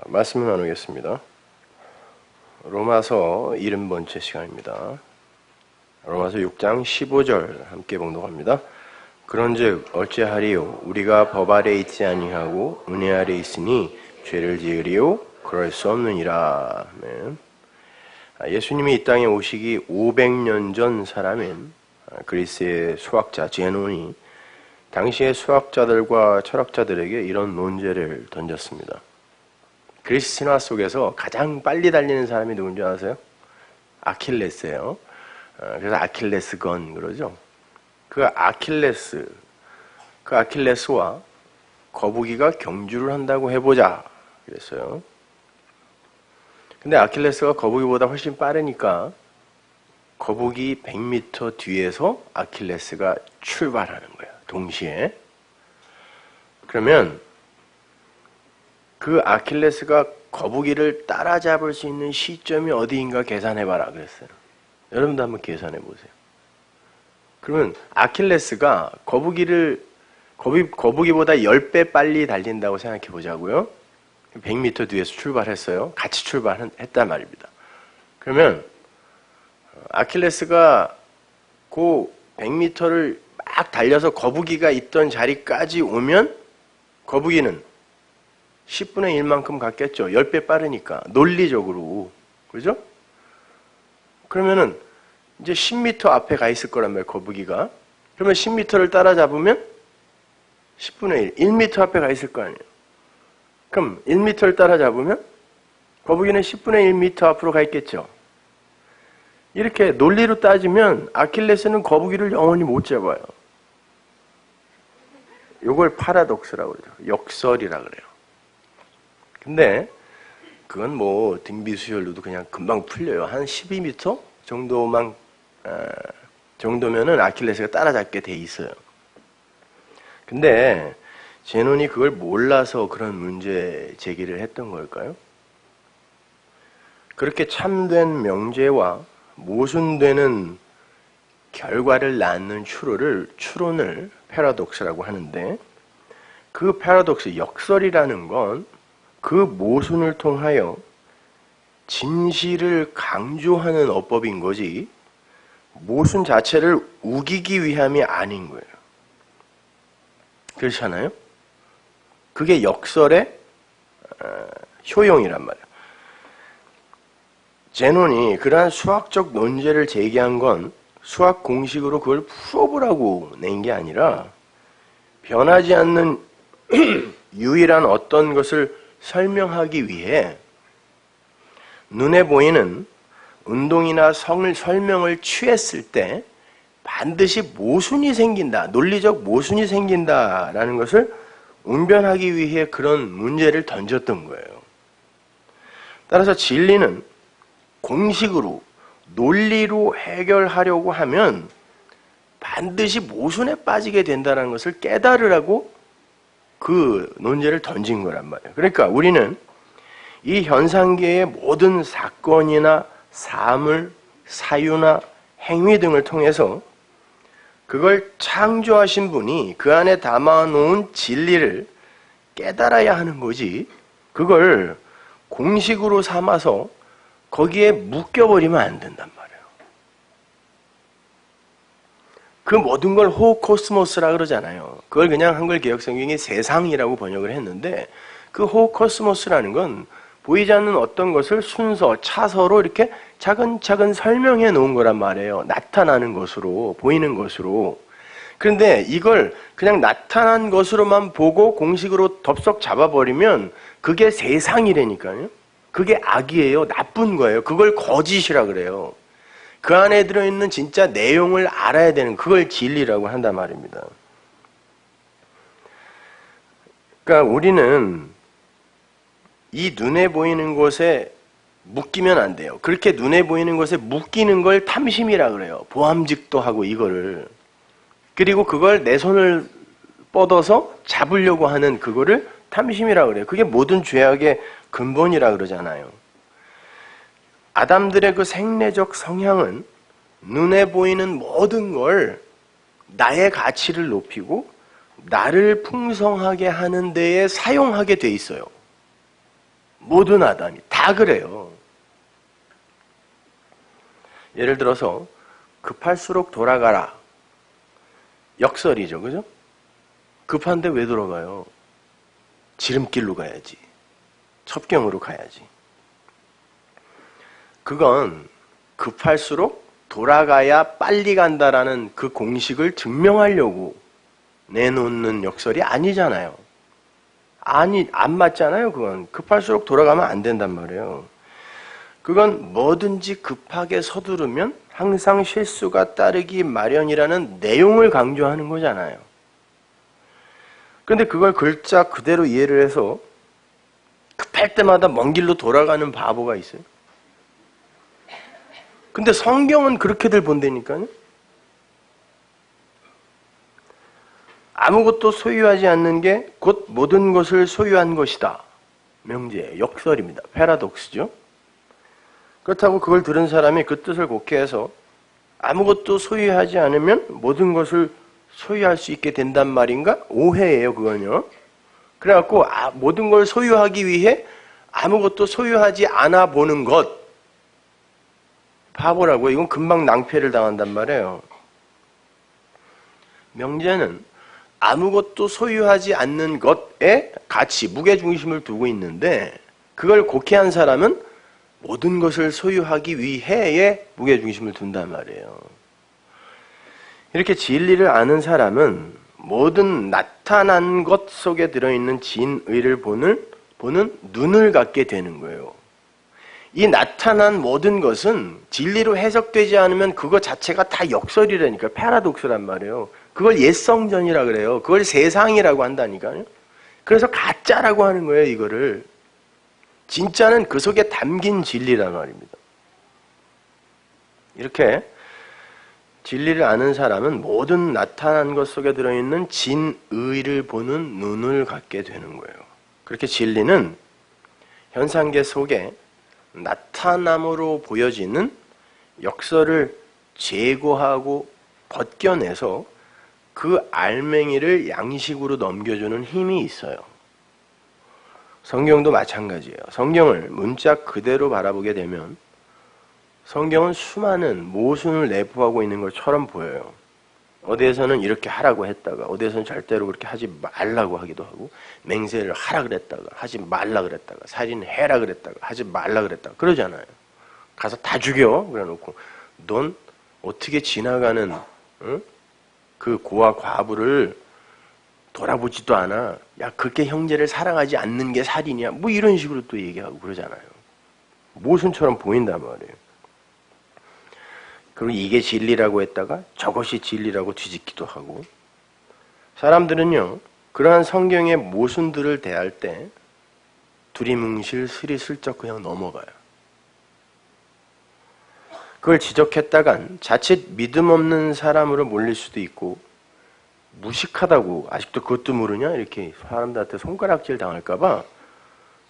말씀을 나누겠습니다. 로마서 70번째 시간입니다. 로마서 6장 15절 함께 봉독합니다. 그런즉 어찌하리요 우리가 법 아래 있지 아니하고 은혜 아래 있으니 죄를 지으리요 그럴 수 없느니라. 아멘. 예수님이 이 땅에 오시기 500년 전 사람인 그리스의 수학자 제논이 당시의 수학자들과 철학자들에게 이런 논제를 던졌습니다. 그리스 신화 속에서 가장 빨리 달리는 사람이 누군지 아세요? 아킬레스예요. 그래서 아킬레스건 그러죠. 그 아킬레스와 거북이가 경주를 한다고 해보자 그랬어요. 근데 아킬레스가 거북이보다 훨씬 빠르니까 거북이 100m 뒤에서 아킬레스가 출발하는 거예요. 동시에. 그러면 그 아킬레스가 거북이를 따라잡을 수 있는 시점이 어디인가 계산해봐라 그랬어요. 여러분도 한번 계산해보세요. 그러면 아킬레스가 거북이보다 10배 빨리 달린다고 생각해보자고요. 100m 뒤에서 출발했어요. 같이 출발했단 말입니다. 그러면 아킬레스가 그 100m를 막 달려서 거북이가 있던 자리까지 오면 거북이는 10분의 1만큼 갔겠죠. 10배 빠르니까. 논리적으로. 그죠? 그러면은 이제 10m 앞에 가 있을 거란 말이에요. 거북이가. 그러면 10m를 따라잡으면 10분의 1. 1m 앞에 가 있을 거 아니에요. 그럼 1m를 따라잡으면 거북이는 10분의 1m 앞으로 가 있겠죠. 이렇게 논리로 따지면 아킬레스는 거북이를 영원히 못 잡아요. 이걸 파라독스라고 그러죠. 역설이라고 그래요. 근데 그건 뭐 등비수열로도 그냥 금방 풀려요. 한 12m 정도면은 아킬레스가 따라잡게 돼 있어요. 근데 제논이 그걸 몰라서 그런 문제 제기를 했던 걸까요? 그렇게 참된 명제와 모순되는 결과를 낳는 추론을 패러독스라고 하는데, 그 패러독스, 역설이라는 건 그 모순을 통하여 진실을 강조하는 어법인 거지 모순 자체를 우기기 위함이 아닌 거예요. 그렇잖아요? 그게 역설의 효용이란 말이에요. 제논이 그러한 수학적 논제를 제기한 건 수학 공식으로 그걸 풀어보라고 낸 게 아니라 변하지 않는 유일한 어떤 것을 설명하기 위해 눈에 보이는 운동이나 설명을 취했을 때 반드시 모순이 생긴다, 논리적 모순이 생긴다라는 것을 웅변하기 위해 그런 문제를 던졌던 거예요. 따라서 진리는 공식으로, 논리로 해결하려고 하면 반드시 모순에 빠지게 된다는 것을 깨달으라고 그 논제를 던진 거란 말이에요. 그러니까 우리는 이 현상계의 모든 사건이나 사물, 사유나 행위 등을 통해서 그걸 창조하신 분이 그 안에 담아놓은 진리를 깨달아야 하는 거지, 그걸 공식으로 삼아서 거기에 묶여버리면 안 된단 말이에요. 그 모든 걸 호코스모스라 그러잖아요. 그걸 그냥 한글 개역성경이 세상이라고 번역을 했는데, 그 호코스모스라는 건 보이지 않는 어떤 것을 순서, 차서로 이렇게 차근차근 설명해 놓은 거란 말이에요. 나타나는 것으로, 보이는 것으로. 그런데 이걸 그냥 나타난 것으로만 보고 공식으로 덥석 잡아버리면 그게 세상이라니까요. 그게 악이에요. 나쁜 거예요. 그걸 거짓이라 그래요. 그 안에 들어있는 진짜 내용을 알아야 되는, 그걸 진리라고 한단 말입니다. 그러니까 우리는 이 눈에 보이는 것에 묶이면 안 돼요. 그렇게 눈에 보이는 것에 묶이는 걸 탐심이라 그래요. 보암직도 하고 이거를. 그리고 그걸 내 손을 뻗어서 잡으려고 하는 그거를 탐심이라 그래요. 그게 모든 죄악의 근본이라 그러잖아요. 아담들의 그 생내적 성향은 눈에 보이는 모든 걸 나의 가치를 높이고 나를 풍성하게 하는 데에 사용하게 돼 있어요. 모든 아담이 다 그래요. 예를 들어서 급할수록 돌아가라. 역설이죠. 그죠? 급한데 왜 돌아가요? 지름길로 가야지. 첩경으로 가야지. 그건 급할수록 돌아가야 빨리 간다라는 그 공식을 증명하려고 내놓는 역설이 아니잖아요. 아니, 안 맞잖아요. 그건 급할수록 돌아가면 안 된단 말이에요. 그건 뭐든지 급하게 서두르면 항상 실수가 따르기 마련이라는 내용을 강조하는 거잖아요. 그런데 그걸 글자 그대로 이해를 해서 급할 때마다 먼 길로 돌아가는 바보가 있어요. 근데 성경은 그렇게들 본다니까요. 아무것도 소유하지 않는 게 곧 모든 것을 소유한 것이다. 명제, 역설입니다. 패러독스죠. 그렇다고 그걸 들은 사람이 그 뜻을 곡해해서 아무것도 소유하지 않으면 모든 것을 소유할 수 있게 된단 말인가? 오해예요, 그건요. 그래갖고 모든 걸 소유하기 위해 아무것도 소유하지 않아 보는 것. 바보라고. 이건 금방 낭패를 당한단 말이에요. 명제는 아무것도 소유하지 않는 것에 가치, 무게중심을 두고 있는데 그걸 곡해한 사람은 모든 것을 소유하기 위해의 무게중심을 둔단 말이에요. 이렇게 진리를 아는 사람은 모든 나타난 것 속에 들어있는 진의를 보는 눈을 갖게 되는 거예요. 이 나타난 모든 것은 진리로 해석되지 않으면 그거 자체가 다 역설이라니까. 패러독스란 말이에요. 그걸 옛성전이라 그래요. 그걸 세상이라고 한다니까요. 그래서 가짜라고 하는 거예요, 이거를. 진짜는 그 속에 담긴 진리란 말입니다. 이렇게 진리를 아는 사람은 모든 나타난 것 속에 들어있는 진의를 보는 눈을 갖게 되는 거예요. 그렇게 진리는 현상계 속에 나타남으로 보여지는 역설을 제거하고 벗겨내서 그 알맹이를 양식으로 넘겨주는 힘이 있어요. 성경도 마찬가지예요. 성경을 문자 그대로 바라보게 되면 성경은 수많은 모순을 내포하고 있는 것처럼 보여요. 어디에서는 이렇게 하라고 했다가 어디에서는 절대로 그렇게 하지 말라고 하기도 하고 맹세를 하라 그랬다가 하지 말라 그랬다가 살인해라 그랬다가 하지 말라 그랬다가 그러잖아요. 가서 다 죽여 그래놓고 넌 어떻게 지나가는 그 고아 과부를 돌아보지도 않아. 야, 그렇게 형제를 사랑하지 않는 게 살인이야. 뭐 이런 식으로 또 얘기하고 그러잖아요. 모순처럼 보인단 말이에요. 그리고 이게 진리라고 했다가 저것이 진리라고 뒤집기도 하고. 사람들은요, 그러한 성경의 모순들을 대할 때 두리뭉실 스리슬쩍 그냥 넘어가요. 그걸 지적했다간 자칫 믿음 없는 사람으로 몰릴 수도 있고 무식하다고 아직도 그것도 모르냐 이렇게 사람들한테 손가락질 당할까봐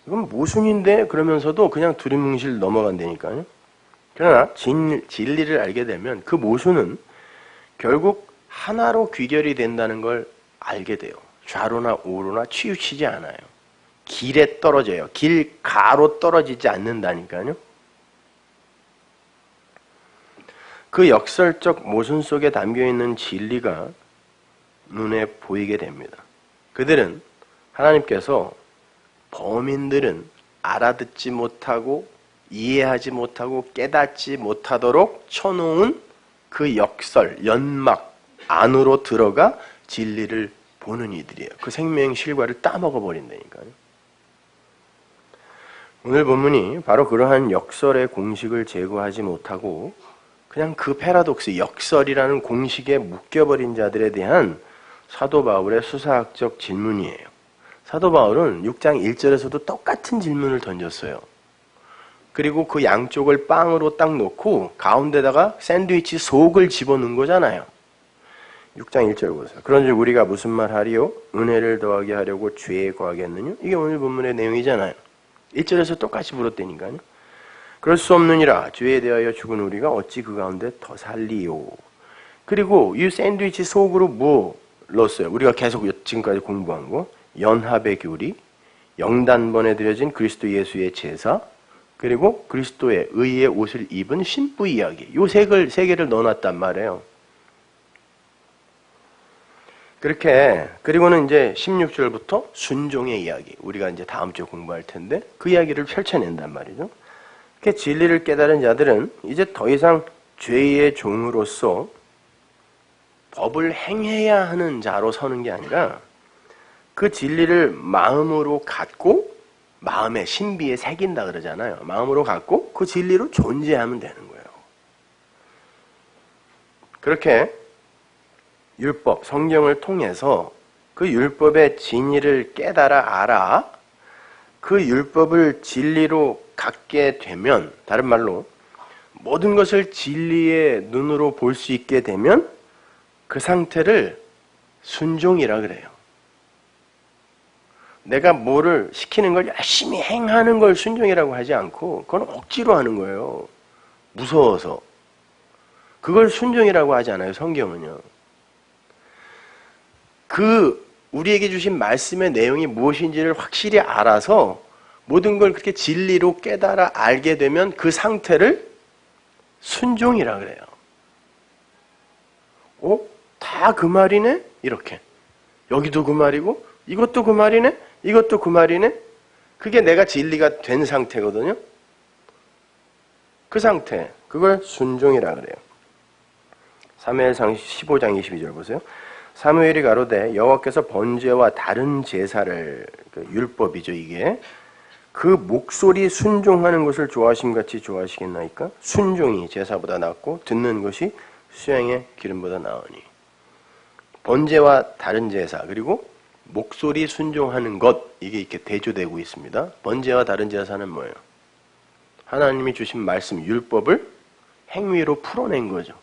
이건 모순인데 그러면서도 그냥 두리뭉실 넘어간다니까요. 그러나 진리를 알게 되면 그 모순은 결국 하나로 귀결이 된다는 걸 알게 돼요. 좌로나 우로나 치우치지 않아요. 길에 떨어져요. 길 가로 떨어지지 않는다니까요. 그 역설적 모순 속에 담겨있는 진리가 눈에 보이게 됩니다. 그들은 하나님께서 범인들은 알아듣지 못하고 이해하지 못하고 깨닫지 못하도록 쳐놓은 그 역설, 연막 안으로 들어가 진리를 보는 이들이에요. 그 생명의 실과를 따먹어 버린다니까요. 오늘 본문이 바로 그러한 역설의 공식을 제거하지 못하고 그냥 그 패러독스, 역설이라는 공식에 묶여버린 자들에 대한 사도 바울의 수사학적 질문이에요. 사도 바울은 6장 1절에서도 똑같은 질문을 던졌어요. 그리고 그 양쪽을 빵으로 딱 놓고 가운데다가 샌드위치 속을 집어넣은 거잖아요. 6장 1절 보세요. 그런즉 우리가 무슨 말 하리요? 은혜를 더하게 하려고 죄에 거하겠느냐? 이게 오늘 본문의 내용이잖아요. 1절에서 똑같이 물었다니까요. 그럴 수 없느니라. 죄에 대하여 죽은 우리가 어찌 그 가운데 더 살리요? 그리고 이 샌드위치 속으로 뭐 넣었어요? 우리가 계속 지금까지 공부한 거. 연합의 교리, 영단번에 드려진 그리스도 예수의 제사, 그리고 그리스도의 의의 옷을 입은 신부 이야기. 요 세 개를 넣어놨단 말이에요. 그렇게, 그리고는 이제 16절부터 순종의 이야기. 우리가 이제 다음 주에 공부할 텐데, 그 이야기를 펼쳐낸단 말이죠. 이렇게 진리를 깨달은 자들은 이제 더 이상 죄의 종으로서 법을 행해야 하는 자로 서는 게 아니라, 그 진리를 마음으로 갖고, 마음의 신비에 새긴다 그러잖아요. 마음으로 갖고 그 진리로 존재하면 되는 거예요. 그렇게 율법, 성경을 통해서 그 율법의 진리를 깨달아 알아 그 율법을 진리로 갖게 되면, 다른 말로 모든 것을 진리의 눈으로 볼 수 있게 되면 그 상태를 순종이라 그래요. 내가 뭐를 시키는 걸 열심히 행하는 걸 순종이라고 하지 않고, 그건 억지로 하는 거예요. 무서워서. 그걸 순종이라고 하지 않아요, 성경은요. 우리에게 주신 말씀의 내용이 무엇인지를 확실히 알아서 모든 걸 그렇게 진리로 깨달아 알게 되면 그 상태를 순종이라 그래요. 다 그 말이네? 이렇게. 여기도 그 말이고, 이것도 그 말이네? 이것도 그 말이네? 그게 내가 진리가 된 상태거든요. 그 상태, 그걸 순종이라 그래요. 사무엘상 15장 22절 보세요. 사무엘이 가로되 여호와께서 번제와 다른 제사를, 율법이죠 이게, 그 목소리 순종하는 것을 좋아하심같이 좋아하시겠나이까? 순종이 제사보다 낫고 듣는 것이 수양의 기름보다 나으니. 번제와 다른 제사, 그리고 목소리 순종하는 것, 이게 이렇게 대조되고 있습니다. 번제와 다른 제사는 뭐예요? 하나님이 주신 말씀, 율법을 행위로 풀어낸 거죠.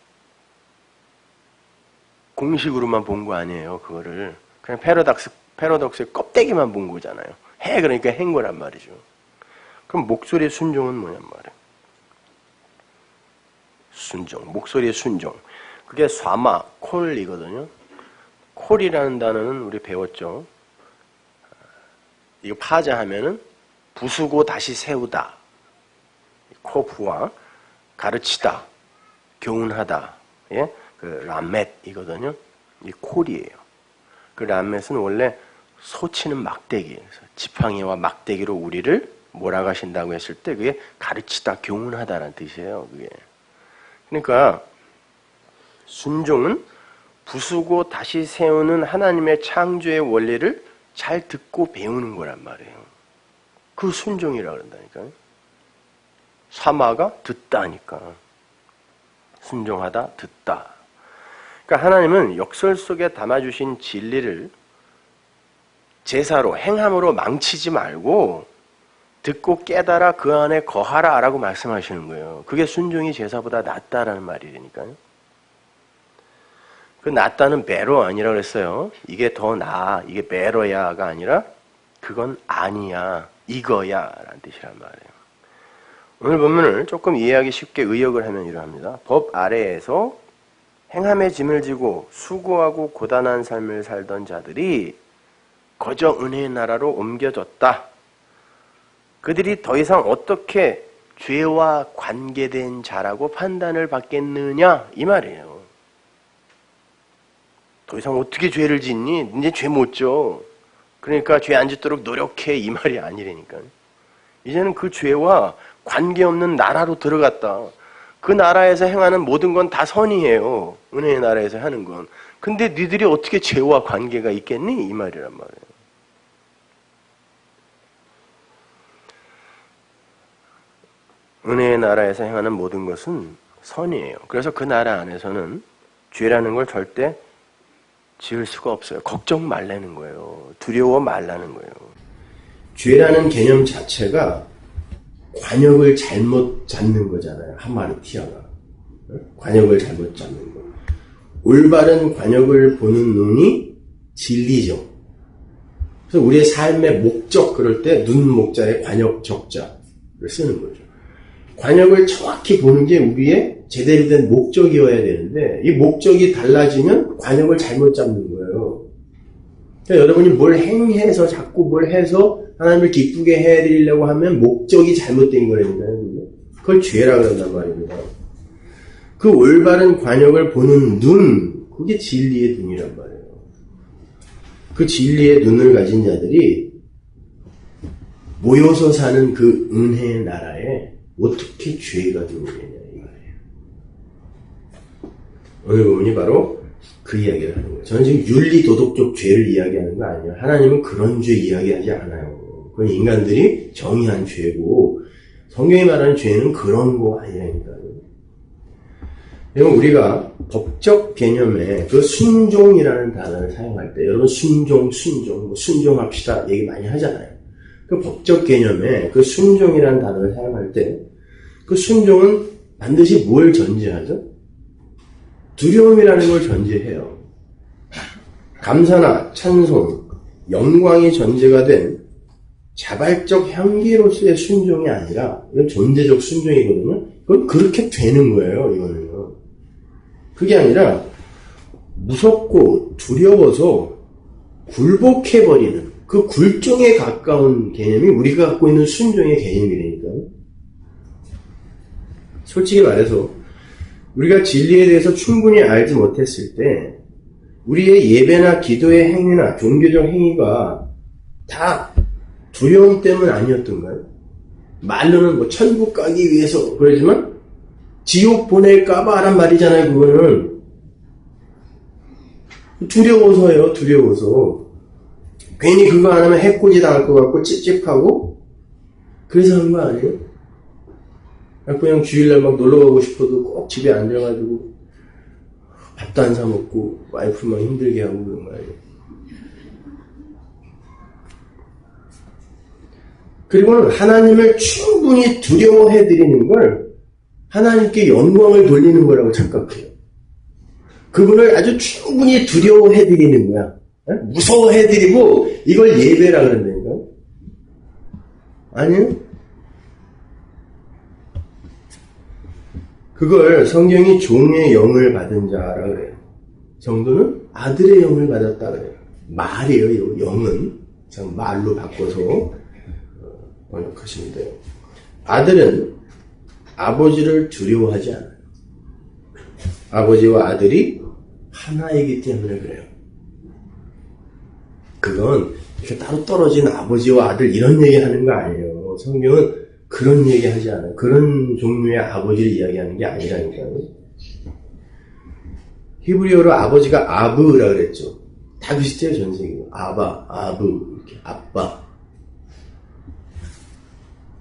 공식으로만 본 거 아니에요, 그거를. 그냥 패러독스의 껍데기만 본 거잖아요. 그러니까 한 거란 말이죠. 그럼 목소리의 순종은 뭐냔 말이에요. 순종, 목소리의 순종. 그게 쏴마, 콜이거든요. 콜이라는 단어는 우리 배웠죠. 이거 파자하면은 부수고 다시 세우다. 코프와 가르치다, 교훈하다. 예? 그 람멧이거든요. 이 콜이에요. 그 람멧은 원래 소치는 막대기. 지팡이와 막대기로 우리를 몰아가신다고 했을 때 그게 가르치다, 교훈하다라는 뜻이에요. 그게. 그러니까 순종은 부수고 다시 세우는 하나님의 창조의 원리를 잘 듣고 배우는 거란 말이에요. 그 순종이라고 그런다니까요. 사마가 듣다니까. 순종하다, 듣다. 그러니까 하나님은 역설 속에 담아주신 진리를 제사로, 행함으로 망치지 말고 듣고 깨달아 그 안에 거하라 라고 말씀하시는 거예요. 그게 순종이 제사보다 낫다라는 말이니까요. 그 낫다는 배로 아니라 그랬어요. 이게 더 나아, 이게 배로야가 아니라 그건 아니야, 이거야 라는 뜻이란 말이에요. 오늘 본문을 조금 이해하기 쉽게 의역을 하면 이러합니다. 법 아래에서 행함의 짐을 지고 수고하고 고단한 삶을 살던 자들이 거저 은혜의 나라로 옮겨졌다. 그들이 더 이상 어떻게 죄와 관계된 자라고 판단을 받겠느냐 이 말이에요. 더 이상 어떻게 죄를 짓니? 이제 죄 못 져. 그러니까 죄 안 짓도록 노력해 이 말이 아니라니까요. 이제는 그 죄와 관계없는 나라로 들어갔다. 그 나라에서 행하는 모든 건 다 선이에요. 은혜의 나라에서 하는 건. 근데 니들이 어떻게 죄와 관계가 있겠니? 이 말이란 말이에요. 은혜의 나라에서 행하는 모든 것은 선이에요. 그래서 그 나라 안에서는 죄라는 걸 절대 지을 수가 없어요. 걱정 말라는 거예요. 두려워 말라는 거예요. 죄라는 개념 자체가 관역을 잘못 잡는 거잖아요. 하마르티아가. 관역을 잘못 잡는 거. 올바른 관역을 보는 눈이 진리죠. 그래서 우리의 삶의 목적, 그럴 때 눈 목자에 관역 적자를 쓰는 거죠. 관역을 정확히 보는 게 우리의 제대로 된 목적이어야 되는데 이 목적이 달라지면 관역을 잘못 잡는 거예요. 그러니까 여러분이 뭘 행해서 자꾸 뭘 해서 하나님을 기쁘게 해드리려고 하면 목적이 잘못된 거라니까요. 그걸 죄라 그런단 말입니다. 그 올바른 관역을 보는 눈, 그게 진리의 눈이란 말이에요. 그 진리의 눈을 가진 자들이 모여서 사는 그 은혜의 나라에 어떻게 죄가 들어오느냐 이 말이에요. 오늘 부분이 바로 그 이야기를 하는 거예요. 저는 지금 윤리 도덕적 죄를 이야기하는 거 아니에요. 하나님은 그런 죄 이야기하지 않아요. 그건 인간들이 정의한 죄고 성경이 말하는 죄는 그런 거 아니라니까요. 여러분 우리가 법적 개념에 그 순종이라는 단어를 사용할 때 여러분 순종합시다 얘기 많이 하잖아요. 그 법적 개념에 그 순종이라는 단어를 사용할 때 그 순종은 반드시 뭘 전제하죠? 두려움이라는 걸 전제해요. 감사나 찬송, 영광이 전제가 된 자발적 향기로서의 순종이 아니라 이건 존재적 순종이거든요. 그건 그렇게 되는 거예요. 이거는요. 그게 아니라 무섭고 두려워서 굴복해버리는 그 굴종에 가까운 개념이 우리가 갖고 있는 순종의 개념이라니까요. 솔직히 말해서 우리가 진리에 대해서 충분히 알지 못했을 때 우리의 예배나 기도의 행위나 종교적 행위가 다 두려움 때문 아니었던가요? 말로는 뭐 천국 가기 위해서 그러지만 지옥 보낼까봐 하란 말이잖아요. 그거는 두려워서예요. 두려워서 괜히 그거 안 하면 해코지 당할 것 같고 찝찝하고 그래서 한 거 아니에요? 그냥 주일날 막 놀러가고 싶어도 꼭 집에 앉아가지고 밥도 안 사 먹고 와이프만 힘들게 하고 그런 거 아니에요? 그리고는 하나님을 충분히 두려워해드리는 걸 하나님께 영광을 돌리는 거라고 착각해요. 그분을 아주 충분히 두려워해드리는 거야. 무서워해드리고 이걸 예배라 그런다니까? 아니요? 그걸 성경이 종의 영을 받은 자라 그래요. 성도는 아들의 영을 받았다 그래요. 말이에요. 영은 말로 바꿔서 번역하시면 돼요. 아들은 아버지를 두려워하지 않아요. 아버지와 아들이 하나이기 때문에 그래요. 그건 이렇게 따로 떨어진 아버지와 아들 이런 얘기 하는 거 아니에요. 성경은 그런 얘기 하지 않아요. 그런 종류의 아버지를 이야기하는 게 아니라니까요. 히브리어로 아버지가 아브라 그랬죠. 다 비슷해요, 전 세계가. 아바, 아브, 이렇게 아빠.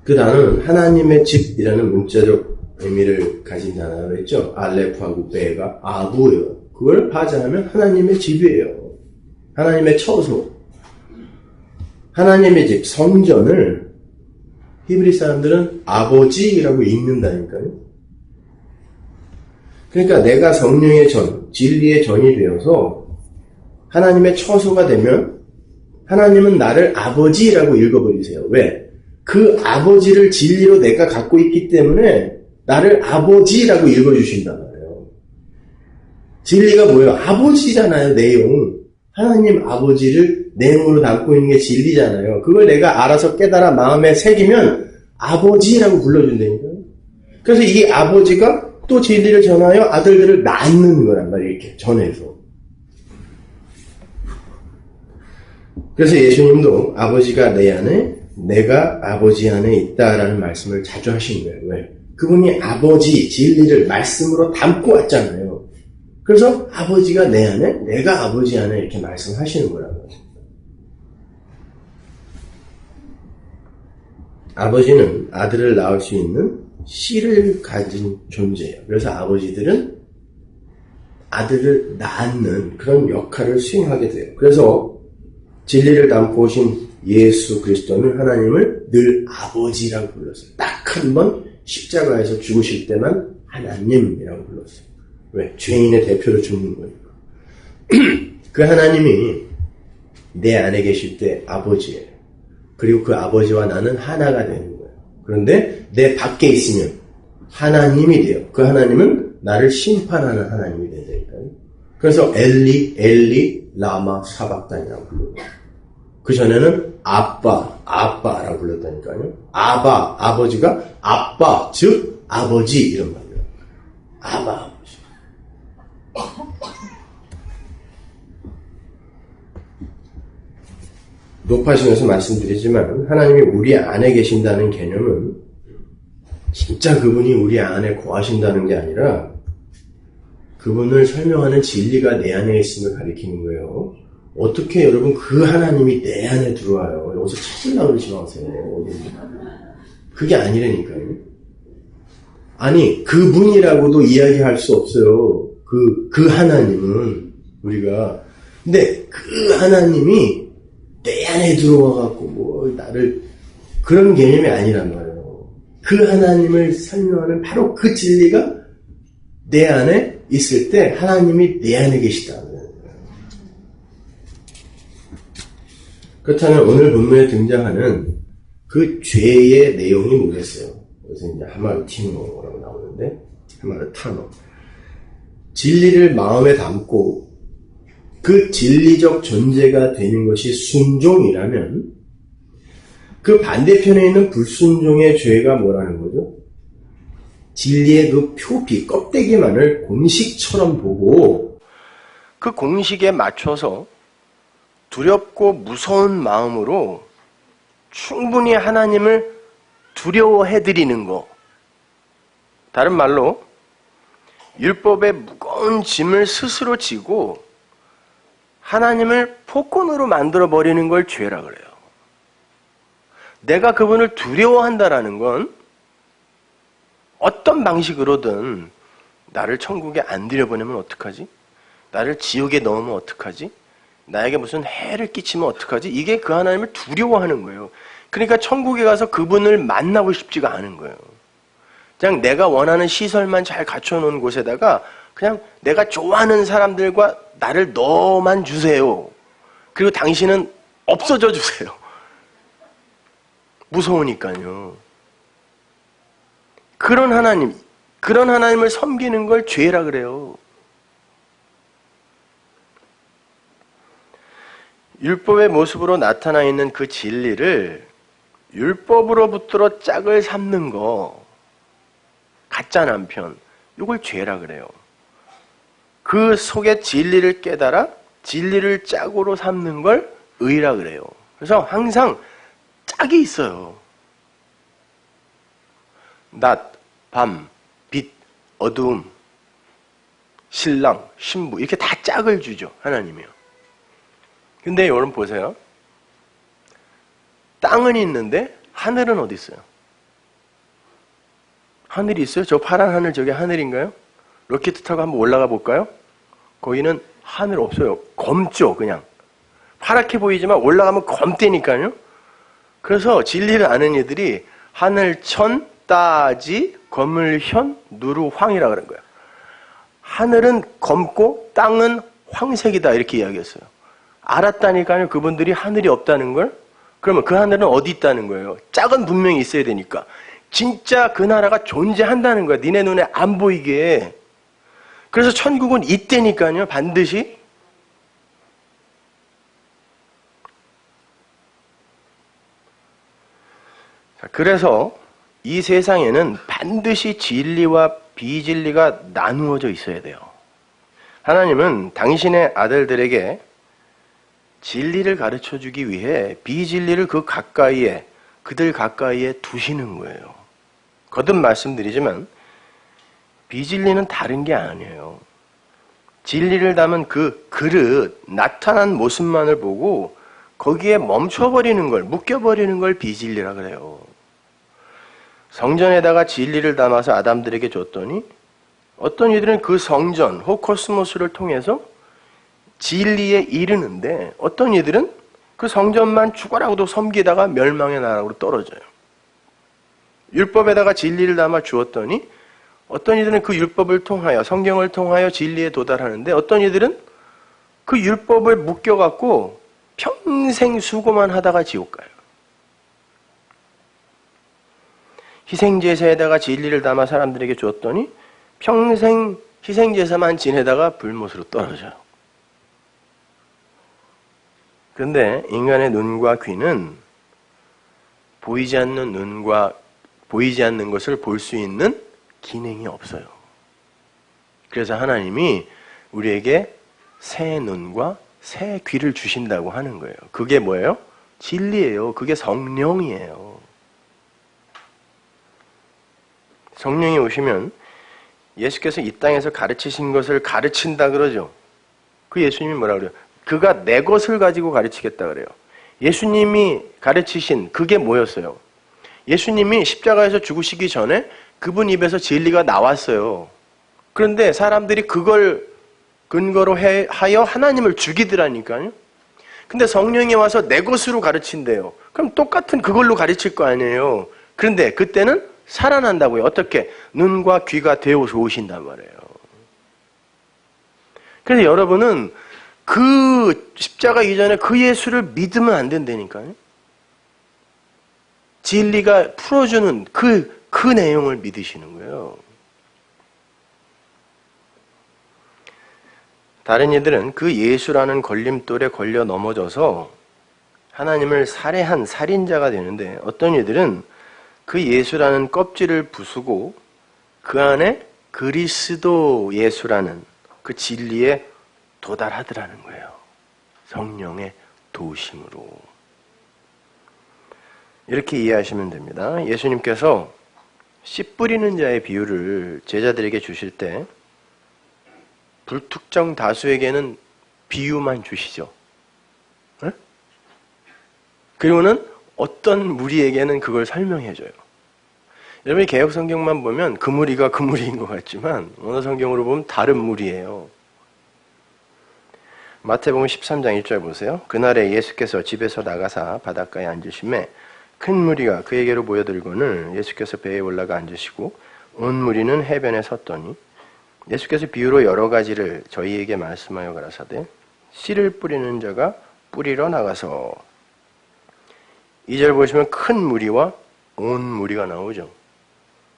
그 단어는 하나님의 집이라는 문자적 의미를 가진 단어라고 했죠. 알레프하고 베가 아부예요. 그걸 파자하면 하나님의 집이에요. 하나님의 처소. 하나님의 집, 성전을 히브리 사람들은 아버지라고 읽는다니까요. 그러니까 내가 성령의 전, 진리의 전이 되어서 하나님의 처소가 되면 하나님은 나를 아버지라고 읽어버리세요. 왜? 그 아버지를 진리로 내가 갖고 있기 때문에 나를 아버지라고 읽어주신단 말이에요. 진리가 뭐예요? 아버지잖아요, 내용. 하나님 아버지를 내용으로 담고 있는 게 진리잖아요. 그걸 내가 알아서 깨달아 마음에 새기면 아버지라고 불러준다니까요. 그래서 이 아버지가 또 진리를 전하여 아들들을 낳는 거란 말이에요. 이렇게 전해서. 그래서 예수님도 아버지가 내 안에 내가 아버지 안에 있다라는 말씀을 자주 하신 거예요. 왜? 그분이 아버지 진리를 말씀으로 담고 왔잖아요. 그래서 아버지가 내 안에 내가 아버지 안에 이렇게 말씀하시는 거라고요. 아버지는 아들을 낳을 수 있는 씨를 가진 존재예요. 그래서 아버지들은 아들을 낳는 그런 역할을 수행하게 돼요. 그래서 진리를 담고 오신 예수 그리스도는 하나님을 늘 아버지라고 불렀어요. 딱 한 번 십자가에서 죽으실 때만 하나님이라고 불렀어요. 왜? 죄인의 대표로 죽는 거니까. 그 하나님이 내 안에 계실 때 아버지예요. 그리고 그 아버지와 나는 하나가 되는 거예요. 그런데 내 밖에 있으면 하나님이 돼요. 그 하나님은 나를 심판하는 하나님이 된다니까요. 그래서 엘리 라마 사박단이라고 불러요. 그 전에는 아빠라고 불렀다니까요. 아버지가 아빠, 즉 아버지 이런 말이에요. 아버지. 높아지면서 말씀드리지만 하나님이 우리 안에 계신다는 개념은 진짜 그분이 우리 안에 거하신다는 게 아니라 그분을 설명하는 진리가 내 안에 있음을 가리키는 거예요. 어떻게 여러분 그 하나님이 내 안에 들어와요? 여기서 찾으려고 그러지 마세요. 그게 아니라니까요. 아니 그분이라고도 이야기할 수 없어요. 그 하나님은 우리가 근데 그 하나님이 내 안에 들어와갖고 뭐 나를 그런 개념이 아니란 말이에요. 그 하나님을 설명하는 바로 그 진리가 내 안에 있을 때 하나님이 내 안에 계시다는 거예요. 그렇다면 오늘 본문에 등장하는 그 죄의 내용이 뭐겠어요? 그래서 이제 하마르티노라고 나오는데 하마르타노 진리를 마음에 담고 그 진리적 존재가 되는 것이 순종이라면 그 반대편에 있는 불순종의 죄가 뭐라는 거죠? 진리의 그 표피, 껍데기만을 공식처럼 보고 그 공식에 맞춰서 두렵고 무서운 마음으로 충분히 하나님을 두려워해드리는 거. 다른 말로 율법의 무거운 짐을 스스로 지고 하나님을 폭군으로 만들어버리는 걸 죄라 그래요. 내가 그분을 두려워한다라는 건 어떤 방식으로든 나를 천국에 안 들여보내면 어떡하지? 나를 지옥에 넣으면 어떡하지? 나에게 무슨 해를 끼치면 어떡하지? 이게 그 하나님을 두려워하는 거예요. 그러니까 천국에 가서 그분을 만나고 싶지가 않은 거예요. 그냥 내가 원하는 시설만 잘 갖춰놓은 곳에다가 그냥 내가 좋아하는 사람들과 나를 넣어만 주세요. 그리고 당신은 없어져 주세요. 무서우니까요. 그런 하나님을 섬기는 걸 죄라 그래요. 율법의 모습으로 나타나 있는 그 진리를 율법으로부터 짝을 삼는 거, 가짜 남편, 이걸 죄라 그래요. 그 속에 진리를 깨달아 진리를 짝으로 삼는 걸 의라 그래요. 그래서 항상 짝이 있어요. 낮, 밤, 빛, 어두움, 신랑, 신부 이렇게 다 짝을 주죠. 하나님이요. 근데 여러분 보세요. 땅은 있는데 하늘은 어디 있어요? 하늘이 있어요? 저 파란 하늘 저게 하늘인가요? 로켓 타고 한번 올라가 볼까요? 거기는 하늘 없어요. 검죠 그냥. 파랗게 보이지만 올라가면 검대니까요. 그래서 진리를 아는 이들이 하늘천, 따지, 거물현, 누루황이라 그런 거예요. 하늘은 검고 땅은 황색이다 이렇게 이야기했어요. 알았다니까요. 그분들이 하늘이 없다는 걸. 그러면 그 하늘은 어디 있다는 거예요? 짝은 분명히 있어야 되니까. 진짜 그 나라가 존재한다는 거야. 니네 눈에 안 보이게. 그래서 천국은 있다니까요. 반드시. 그래서 이 세상에는 반드시 진리와 비진리가 나누어져 있어야 돼요. 하나님은 당신의 아들들에게 진리를 가르쳐주기 위해 비진리를 그들 가까이에 두시는 거예요. 거듭 말씀드리지만 비진리는 다른 게 아니에요. 진리를 담은 그 그릇, 나타난 모습만을 보고 거기에 멈춰버리는 걸, 묶여버리는 걸 비진리라 그래요. 성전에다가 진리를 담아서 아담들에게 줬더니 어떤 이들은 그 성전, 호코스모스를 통해서 진리에 이르는데 어떤 이들은 그 성전만 죽어라고도 섬기다가 멸망의 나라로 떨어져요. 율법에다가 진리를 담아 주었더니 어떤 이들은 그 율법을 통하여 성경을 통하여 진리에 도달하는데 어떤 이들은 그 율법을 묶여갖고 평생 수고만 하다가 지옥 가요. 희생제사에다가 진리를 담아 사람들에게 주었더니 평생 희생제사만 지내다가 불못으로 떨어져요. 그런데 인간의 눈과 귀는 보이지 않는 것을 볼 수 있는 기능이 없어요. 그래서 하나님이 우리에게 새 눈과 새 귀를 주신다고 하는 거예요. 그게 뭐예요? 진리예요. 그게 성령이에요. 성령이 오시면 예수께서 이 땅에서 가르치신 것을 가르친다 그러죠. 그 예수님이 뭐라 그래요? 그가 내 것을 가지고 가르치겠다 그래요. 예수님이 가르치신 그게 뭐였어요? 예수님이 십자가에서 죽으시기 전에 그분 입에서 진리가 나왔어요. 그런데 사람들이 그걸 근거로 하여 하나님을 죽이더라니까요. 근데 성령이 와서 내 것으로 가르친대요. 그럼 똑같은 그걸로 가르칠 거 아니에요. 그런데 그때는 살아난다고요. 어떻게? 눈과 귀가 되어서 오신단 말이에요. 그래서 여러분은 그 십자가 이전에 그 예수를 믿으면 안 된다니까요. 진리가 풀어주는 그 내용을 믿으시는 거예요. 다른 이들은 그 예수라는 걸림돌에 걸려 넘어져서 하나님을 살해한 살인자가 되는데, 어떤 이들은 그 예수라는 껍질을 부수고 그 안에 그리스도 예수라는 그 진리에 도달하더라는 거예요. 성령의 도우심으로. 이렇게 이해하시면 됩니다. 예수님께서 씨 뿌리는 자의 비유를 제자들에게 주실 때 불특정 다수에게는 비유만 주시죠. 네? 그리고는 어떤 무리에게는 그걸 설명해줘요. 여러분이 개역 성경만 보면 그 무리가 그 무리인 것 같지만 원어 성경으로 보면 다른 무리예요. 마태복음 13장 1절 보세요. 그날에 예수께서 집에서 나가사 바닷가에 앉으심에 큰 무리가 그에게로 모여들거늘 예수께서 배에 올라가 앉으시고 온 무리는 해변에 섰더니 예수께서 비유로 여러 가지를 저희에게 말씀하여 가라사대 씨를 뿌리는 자가 뿌리러 나가서, 2절 보시면 큰 무리와 온 무리가 나오죠.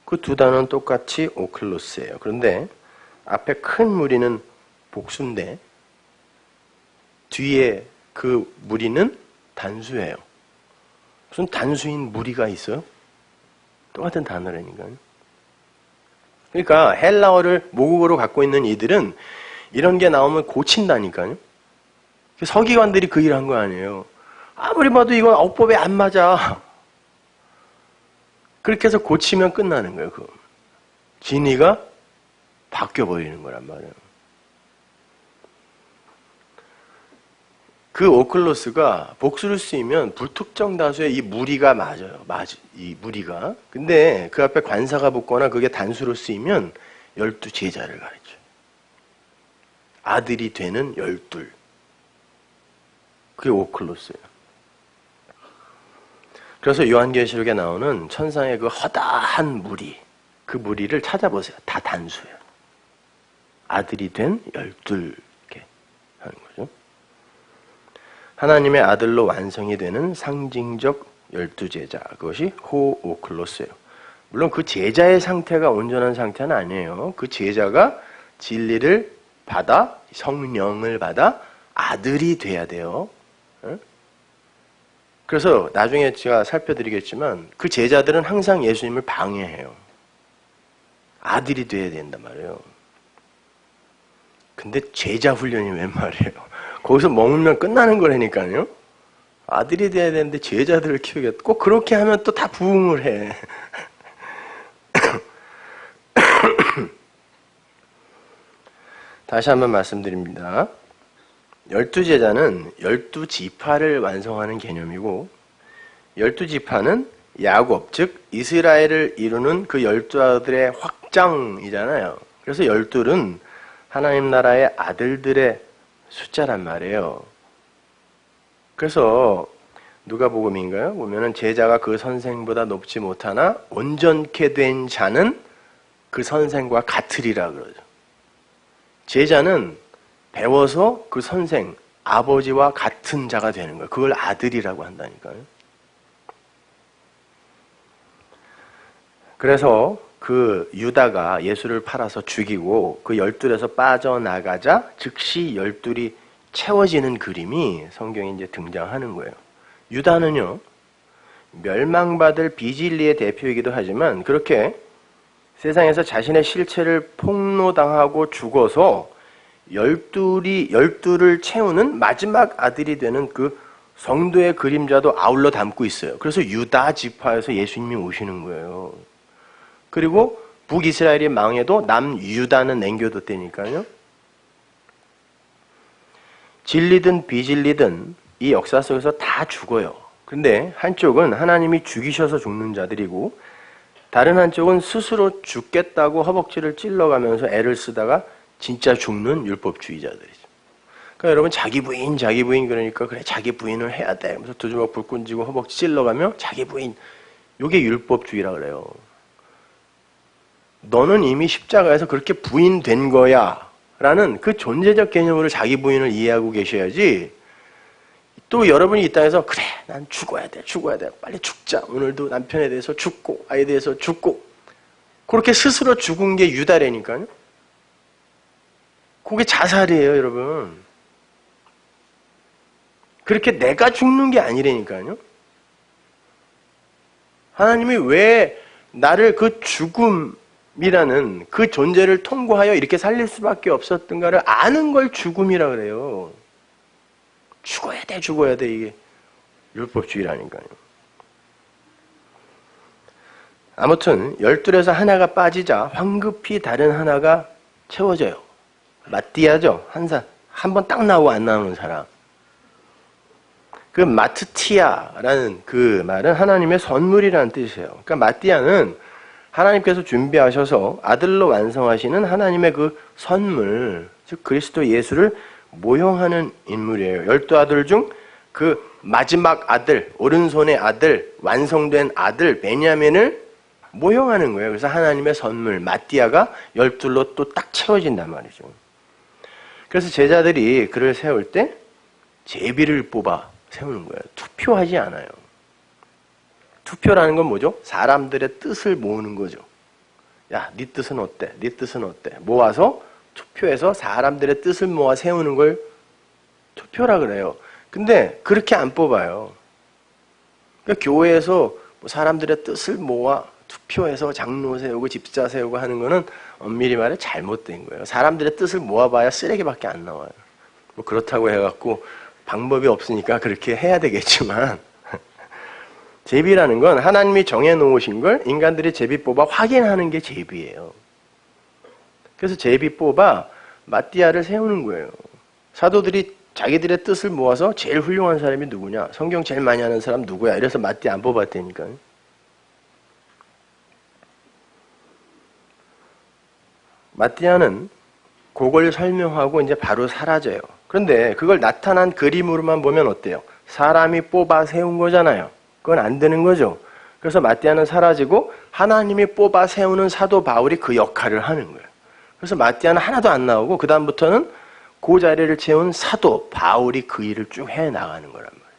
그 두 단어는 똑같이 오클로스예요. 그런데 앞에 큰 무리는 복수인데 뒤에 그 무리는 단수예요. 무슨 단수인 무리가 있어요? 똑같은 단어라니까요. 그러니까 헬라어를 모국어로 갖고 있는 이들은 이런 게 나오면 고친다니까요. 서기관들이 그 일을 한 거 아니에요. 아무리 봐도 이건 어법에 안 맞아. 그렇게 해서 고치면 끝나는 거예요. 그 진리가 바뀌어버리는 거란 말이에요. 그 오클로스가 복수를 쓰이면 불특정 다수의 이 무리가 맞아요. 이 무리가. 근데 그 앞에 관사가 붙거나 그게 단수로 쓰이면 12 제자를 가르쳐요. 아들이 되는 12. 그게 오클로스예요. 그래서 요한계시록에 나오는 천상의 그 허다한 무리, 그 무리를 찾아보세요. 다 단수예요. 아들이 된 12 이렇게 하는 거죠. 하나님의 아들로 완성이 되는 상징적 12제자, 그것이 호오클로스예요. 물론 그 제자의 상태가 온전한 상태는 아니에요. 그 제자가 진리를 받아, 성령을 받아 아들이 돼야 돼요. 그래서 나중에 제가 살펴드리겠지만 그 제자들은 항상 예수님을 방해해요. 아들이 돼야 된단 말이에요. 근데 제자 훈련이 웬 말이에요. 거기서 머물면 끝나는 거라니까요. 아들이 돼야 되는데 제자들을 키우겠다. 꼭 그렇게 하면 또 다 부흥을 해. 다시 한번 말씀드립니다. 12제자는 12지파를 완성하는 개념이고 12지파는 야곱, 즉 이스라엘을 이루는 그 12아들의 확장이잖아요. 그래서 12은 하나님 나라의 아들들의 숫자란 말이에요. 그래서 누가복음인가요? 보면은 제자가 그 선생보다 높지 못하나 온전케 된 자는 그 선생과 같으리라 그러죠. 제자는 배워서 그 선생, 아버지와 같은 자가 되는 거예요. 그걸 아들이라고 한다니까요. 그래서 그 유다가 예수를 팔아서 죽이고 그 12에서 빠져나가자 즉시 12이 채워지는 그림이 성경에 이제 등장하는 거예요. 유다는요, 멸망받을 비진리의 대표이기도 하지만 그렇게 세상에서 자신의 실체를 폭로당하고 죽어서 열두를 채우는 마지막 아들이 되는 그 성도의 그림자도 아울러 담고 있어요. 그래서 유다 지파에서 예수님이 오시는 거예요. 그리고 북이스라엘이 망해도 남유다는 남겨뒀다니까요. 진리든 비진리든 이 역사 속에서 다 죽어요. 근데 한쪽은 하나님이 죽이셔서 죽는 자들이고 다른 한쪽은 스스로 죽겠다고 허벅지를 찔러가면서 애를 쓰다가 진짜 죽는 율법주의자들이죠. 그러니까 여러분 자기 부인 그러니까 그래 자기 부인을 해야 돼. 그래서 두 주먹 불 끈지고 허벅지 찔러가며 자기 부인. 이게 율법주의라 그래요. 너는 이미 십자가에서 그렇게 부인된 거야 라는 그 존재적 개념으로 자기 부인을 이해하고 계셔야지 또 여러분이 이 땅에서 그래 난 죽어야 돼 빨리 죽자 오늘도 남편에 대해서 죽고 아이에 대해서 죽고 그렇게 스스로 죽은 게 유다라니까요. 그게 자살이에요 여러분. 그렇게 내가 죽는 게 아니라니까요. 하나님이 왜 나를 그 죽음이라는 그 존재를 통과하여 이렇게 살릴 수밖에 없었던가를 아는 걸 죽음이라 그래요. 죽어야 돼 이게 율법주의라니까요. 아무튼 열둘에서 하나가 빠지자 황급히 다른 하나가 채워져요. 마띠아죠. 한 번 딱 나오고 안 나오는 사람. 그 마트티아라는 그 말은 하나님의 선물이라는 뜻이에요. 그러니까 마띠아는 하나님께서 준비하셔서 아들로 완성하시는 하나님의 그 선물, 즉 그리스도 예수를 모형하는 인물이에요. 12아들 중 그 마지막 아들, 오른손의 아들, 완성된 아들 베냐민을 모형하는 거예요. 그래서 하나님의 선물 마띠아가 12로 또 딱 채워진단 말이죠. 그래서 제자들이 그를 세울 때 제비를 뽑아 세우는 거예요. 투표하지 않아요. 투표라는 건 뭐죠? 사람들의 뜻을 모으는 거죠. 야, 네 뜻은 어때? 네 뜻은 어때? 모아서 투표해서 사람들의 뜻을 모아 세우는 걸 투표라 그래요. 근데 그렇게 안 뽑아요. 그러니까 교회에서 사람들의 뜻을 모아 투표해서 장로 세우고 집사 세우고 하는 거는 엄밀히 말해 잘못된 거예요. 사람들의 뜻을 모아봐야 쓰레기밖에 안 나와요. 뭐 그렇다고 해갖고 방법이 없으니까 그렇게 해야 되겠지만 제비라는 건 하나님이 정해놓으신 걸 인간들이 제비 뽑아 확인하는 게 제비예요. 그래서 제비 뽑아 마띠아를 세우는 거예요. 사도들이 자기들의 뜻을 모아서 제일 훌륭한 사람이 누구냐? 성경 제일 많이 하는 사람 누구야? 이래서 마띠아 안 뽑았다니까요. 마띠아는 그걸 설명하고 이제 바로 사라져요. 그런데 그걸 나타난 그림으로만 보면 어때요? 사람이 뽑아 세운 거잖아요. 그건 안 되는 거죠. 그래서 마띠아는 사라지고 하나님이 뽑아 세우는 사도 바울이 그 역할을 하는 거예요. 그래서 마띠아는 하나도 안 나오고 그 다음부터는 그 자리를 채운 사도 바울이 그 일을 쭉 해나가는 거란 말이에요.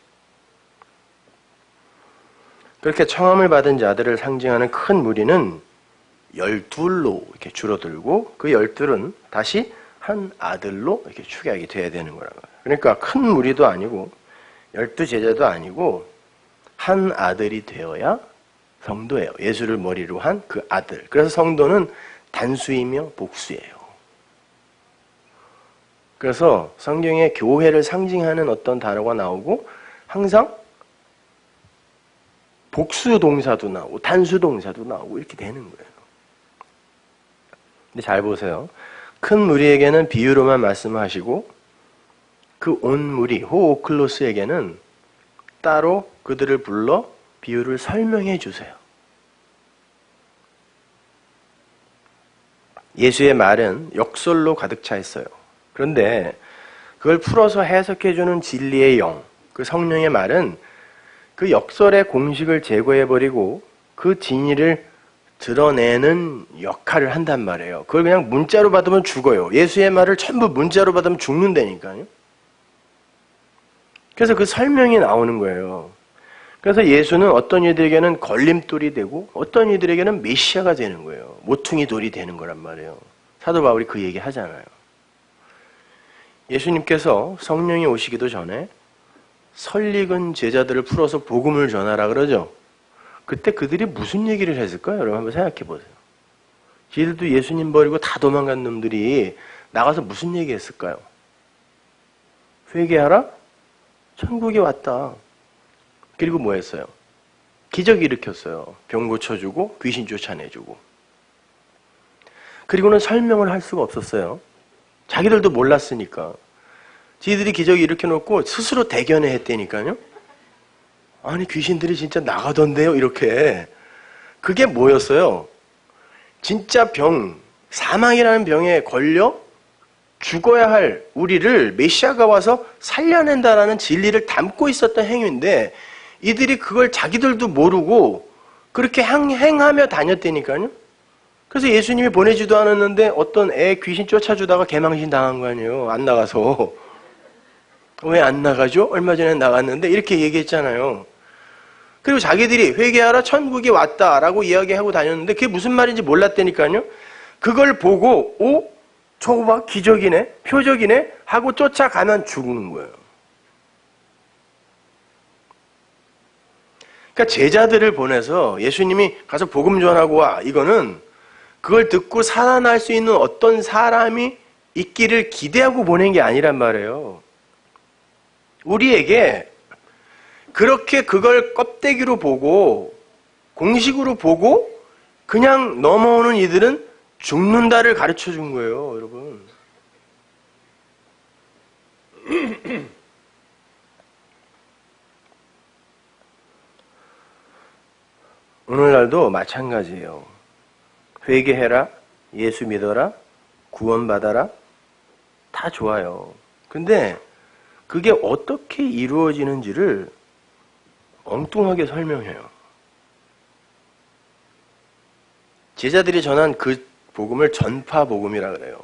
그렇게 청함을 받은 자들을 상징하는 큰 무리는 12로 이렇게 줄어들고 그 12은 다시 한 아들로 이렇게 축약이 돼야 되는 거란 말이에요. 그러니까 큰 무리도 아니고 12제자도 아니고 한 아들이 되어야 성도예요. 예수를 머리로 한 그 아들. 그래서 성도는 단수이며 복수예요. 그래서 성경에 교회를 상징하는 어떤 단어가 나오고 항상 복수 동사도 나오고 단수 동사도 나오고 이렇게 되는 거예요. 근데 잘 보세요. 큰 무리에게는 비유로만 말씀하시고 그 온 무리 호오클로스에게는 따로 그들을 불러 비유를 설명해 주세요. 예수의 말은 역설로 가득 차 있어요. 그런데 그걸 풀어서 해석해주는 진리의 영, 그 성령의 말은 그 역설의 공식을 제거해버리고 그 진리를 드러내는 역할을 한단 말이에요. 그걸 그냥 문자로 받으면 죽어요. 예수의 말을 전부 문자로 받으면 죽는다니까요. 그래서 그 설명이 나오는 거예요. 그래서 예수는 어떤 이들에게는 걸림돌이 되고 어떤 이들에게는 메시아가 되는 거예요. 모퉁이 돌이 되는 거란 말이에요. 사도 바울이 그 얘기 하잖아요. 예수님께서 성령이 오시기도 전에 설익은 제자들을 풀어서 복음을 전하라 그러죠. 그때 그들이 무슨 얘기를 했을까요? 여러분 한번 생각해 보세요. 얘들도 예수님 버리고 다 도망간 놈들이 나가서 무슨 얘기 했을까요? 회개하라? 천국이 왔다. 그리고 뭐 했어요? 기적 일으켰어요. 병 고쳐주고 귀신 쫓아내주고. 그리고는 설명을 할 수가 없었어요. 자기들도 몰랐으니까. 지들이 기적 일으켜놓고 스스로 대견해 했다니까요. 아니 귀신들이 진짜 나가던데요 이렇게. 그게 뭐였어요? 진짜 병, 사망이라는 병에 걸려 죽어야 할 우리를 메시아가 와서 살려낸다라는 진리를 담고 있었던 행위인데 이들이 그걸 자기들도 모르고 그렇게 행하며 다녔다니까요. 그래서 예수님이 보내지도 않았는데 어떤 애 귀신 쫓아주다가 개망신 당한 거 아니에요. 안 나가서. 왜 안 나가죠? 얼마 전에 나갔는데 이렇게 얘기했잖아요. 그리고 자기들이 회개하라 천국이 왔다라고 이야기하고 다녔는데 그게 무슨 말인지 몰랐다니까요. 그걸 보고 저거 봐 기적이네 표적이네 하고 쫓아가면 죽는 거예요. 그러니까 제자들을 보내서 예수님이 가서 복음 전하고 와. 이거는 그걸 듣고 살아날 수 있는 어떤 사람이 있기를 기대하고 보낸 게 아니란 말이에요. 우리에게 그렇게 그걸 껍데기로 보고 공식으로 보고 그냥 넘어오는 이들은 죽는다를 가르쳐 준 거예요, 여러분. 오늘날도 마찬가지예요. 회개해라, 예수 믿어라, 구원받아라, 다 좋아요. 근데 그게 어떻게 이루어지는지를 엉뚱하게 설명해요. 제자들이 전한 그 복음을 전파 복음이라 그래요.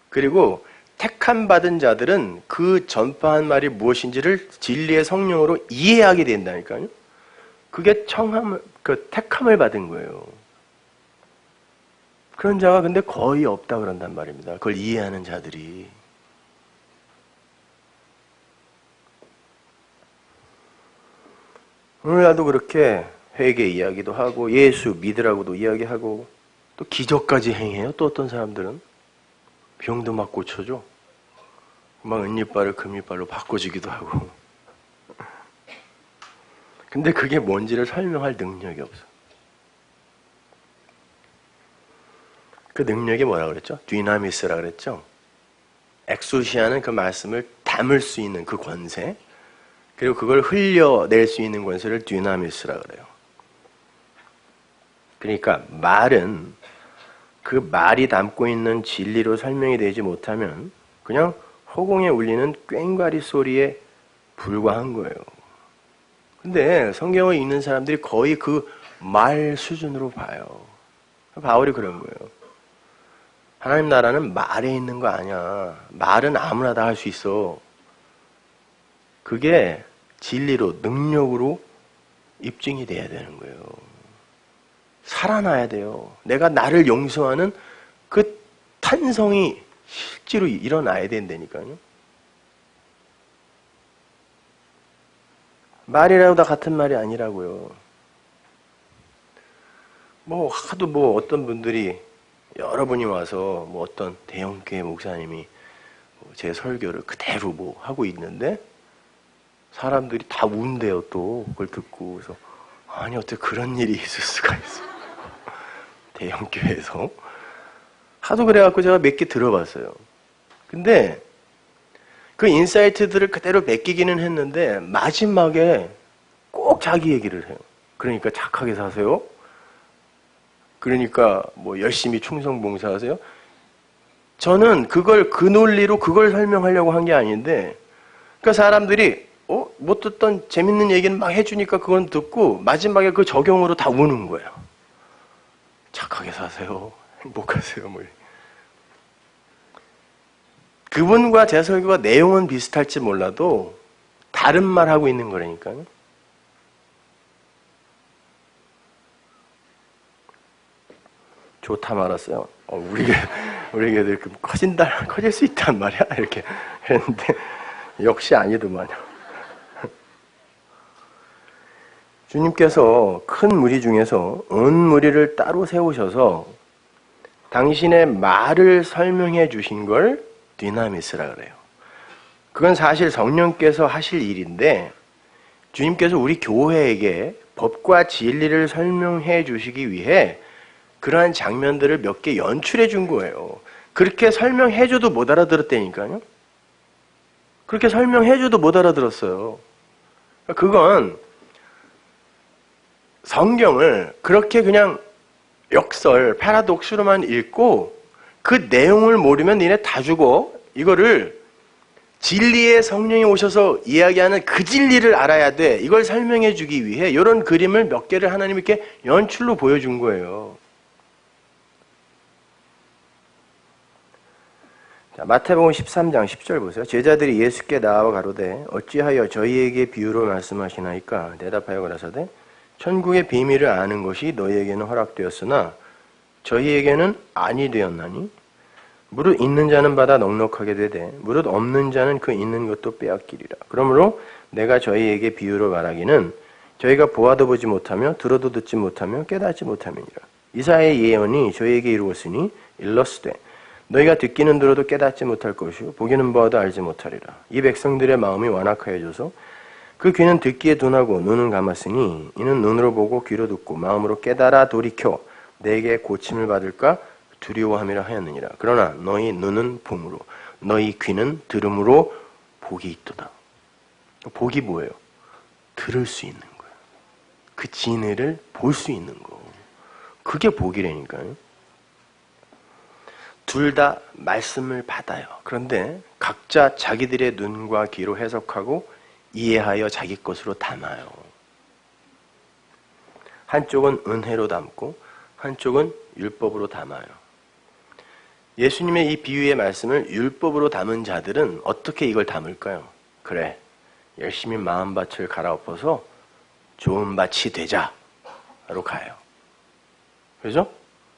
그리고 택함 받은 자들은 그 전파한 말이 무엇인지를 진리의 성령으로 이해하게 된다니까요. 그게 택함을 받은 거예요. 그런 자가 근데 거의 없다 그런단 말입니다. 그걸 이해하는 자들이. 오늘날도 그렇게 회개 이야기도 하고 예수 믿으라고도 이야기하고 또 기적까지 행해요. 또 어떤 사람들은 병도 막 고쳐줘. 막 은이빨을 금이빨로 바꿔주기도 하고. 근데 그게 뭔지를 설명할 능력이 없어. 그 능력이 뭐라 그랬죠? 디나미스라 그랬죠? 엑소시아는 그 말씀을 담을 수 있는 그 권세, 그리고 그걸 흘려낼 수 있는 권세를 디나미스라 그래요. 그러니까 말은 그 말이 담고 있는 진리로 설명이 되지 못하면 그냥 허공에 울리는 꽹과리 소리에 불과한 거예요. 근데 성경을 읽는 사람들이 거의 그 말 수준으로 봐요. 바울이 그런 거예요. 하나님 나라는 말에 있는 거 아니야. 말은 아무나 다 할 수 있어. 그게 진리로, 능력으로 입증이 돼야 되는 거예요. 살아나야 돼요. 내가 나를 용서하는 그 탄성이 실제로 일어나야 된다니까요. 말이라고 다 같은 말이 아니라고요. 하도 어떤 분들이 여러분이 와서 어떤 대형교회 목사님이 제 설교를 그대로 하고 있는데 사람들이 다 운대요 또 그걸 듣고. 그래서 아니 어떻게 그런 일이 있을 수가 있어. 대형교회에서 하도 그래갖고 제가 몇 개 들어봤어요. 근데 그 인사이트들을 그대로 맡기기는 했는데 마지막에 꼭 자기 얘기를 해요. 그러니까 착하게 사세요. 그러니까 열심히 충성 봉사하세요. 저는 그 논리로 그걸 설명하려고 한 게 아닌데, 그러니까 사람들이 못 듣던 재밌는 얘기는 막 해주니까 그건 듣고 마지막에 그 적용으로 다 우는 거예요. 착하게 사세요. 행복하세요. 그분과 제 설교가 내용은 비슷할지 몰라도 다른 말 하고 있는 거라니까요. 좋다 말았어요. 우리가 우리 애들 커질 수 있단 말이야 이렇게 했는데 역시 아니더만요. 주님께서 큰 무리 중에서 은 무리를 따로 세우셔서 당신의 말을 설명해 주신 걸 디나미스라 그래요. 그건 사실 성령께서 하실 일인데 주님께서 우리 교회에게 법과 진리를 설명해 주시기 위해 그러한 장면들을 몇 개 연출해 준 거예요. 그렇게 설명해 줘도 못 알아들었다니까요. 그렇게 설명해 줘도 못 알아들었어요. 그건 성경을 그렇게 그냥 역설, 패러독스로만 읽고 그 내용을 모르면 니네 다 죽어. 이거를 진리의 성령이 오셔서 이야기하는 그 진리를 알아야 돼. 이걸 설명해 주기 위해 이런 그림을 몇 개를 하나님이 이렇게 연출로 보여준 거예요. 자, 마태복음 13장 10절 보세요. 제자들이 예수께 나와 가로되 어찌하여 저희에게 비유로 말씀하시나이까? 대답하여 가라사대 천국의 비밀을 아는 것이 너희에게는 허락되었으나 저희에게는 아니 되었나니 무릇 있는 자는 받아 넉넉하게 되되 무릇 없는 자는 그 있는 것도 빼앗기리라. 그러므로 내가 저희에게 비유로 말하기는 저희가 보아도 보지 못하며 들어도 듣지 못하며 깨닫지 못함이니라. 이사야의 예언이 저희에게 이루었으니 일러스되 너희가 듣기는 들어도 깨닫지 못할 것이요 보기는 보아도 알지 못하리라. 이 백성들의 마음이 완악하여져서 그 귀는 듣기에 둔하고 눈은 감았으니 이는 눈으로 보고 귀로 듣고 마음으로 깨달아 돌이켜 내게 고침을 받을까 두려워함이라 하였느니라. 그러나 너희 눈은 봄으로 너희 귀는 들음으로 복이 있도다. 복이 뭐예요? 들을 수 있는 거예요. 그 진리를 볼 수 있는 거. 그게 복이라니까요. 둘 다 말씀을 받아요. 그런데 각자 자기들의 눈과 귀로 해석하고 이해하여 자기 것으로 담아요. 한쪽은 은혜로 담고 한쪽은 율법으로 담아요. 예수님의 이 비유의 말씀을 율법으로 담은 자들은 어떻게 이걸 담을까요? 그래, 열심히 마음밭을 갈아엎어서 좋은 밭이 되자로 가요. 그죠?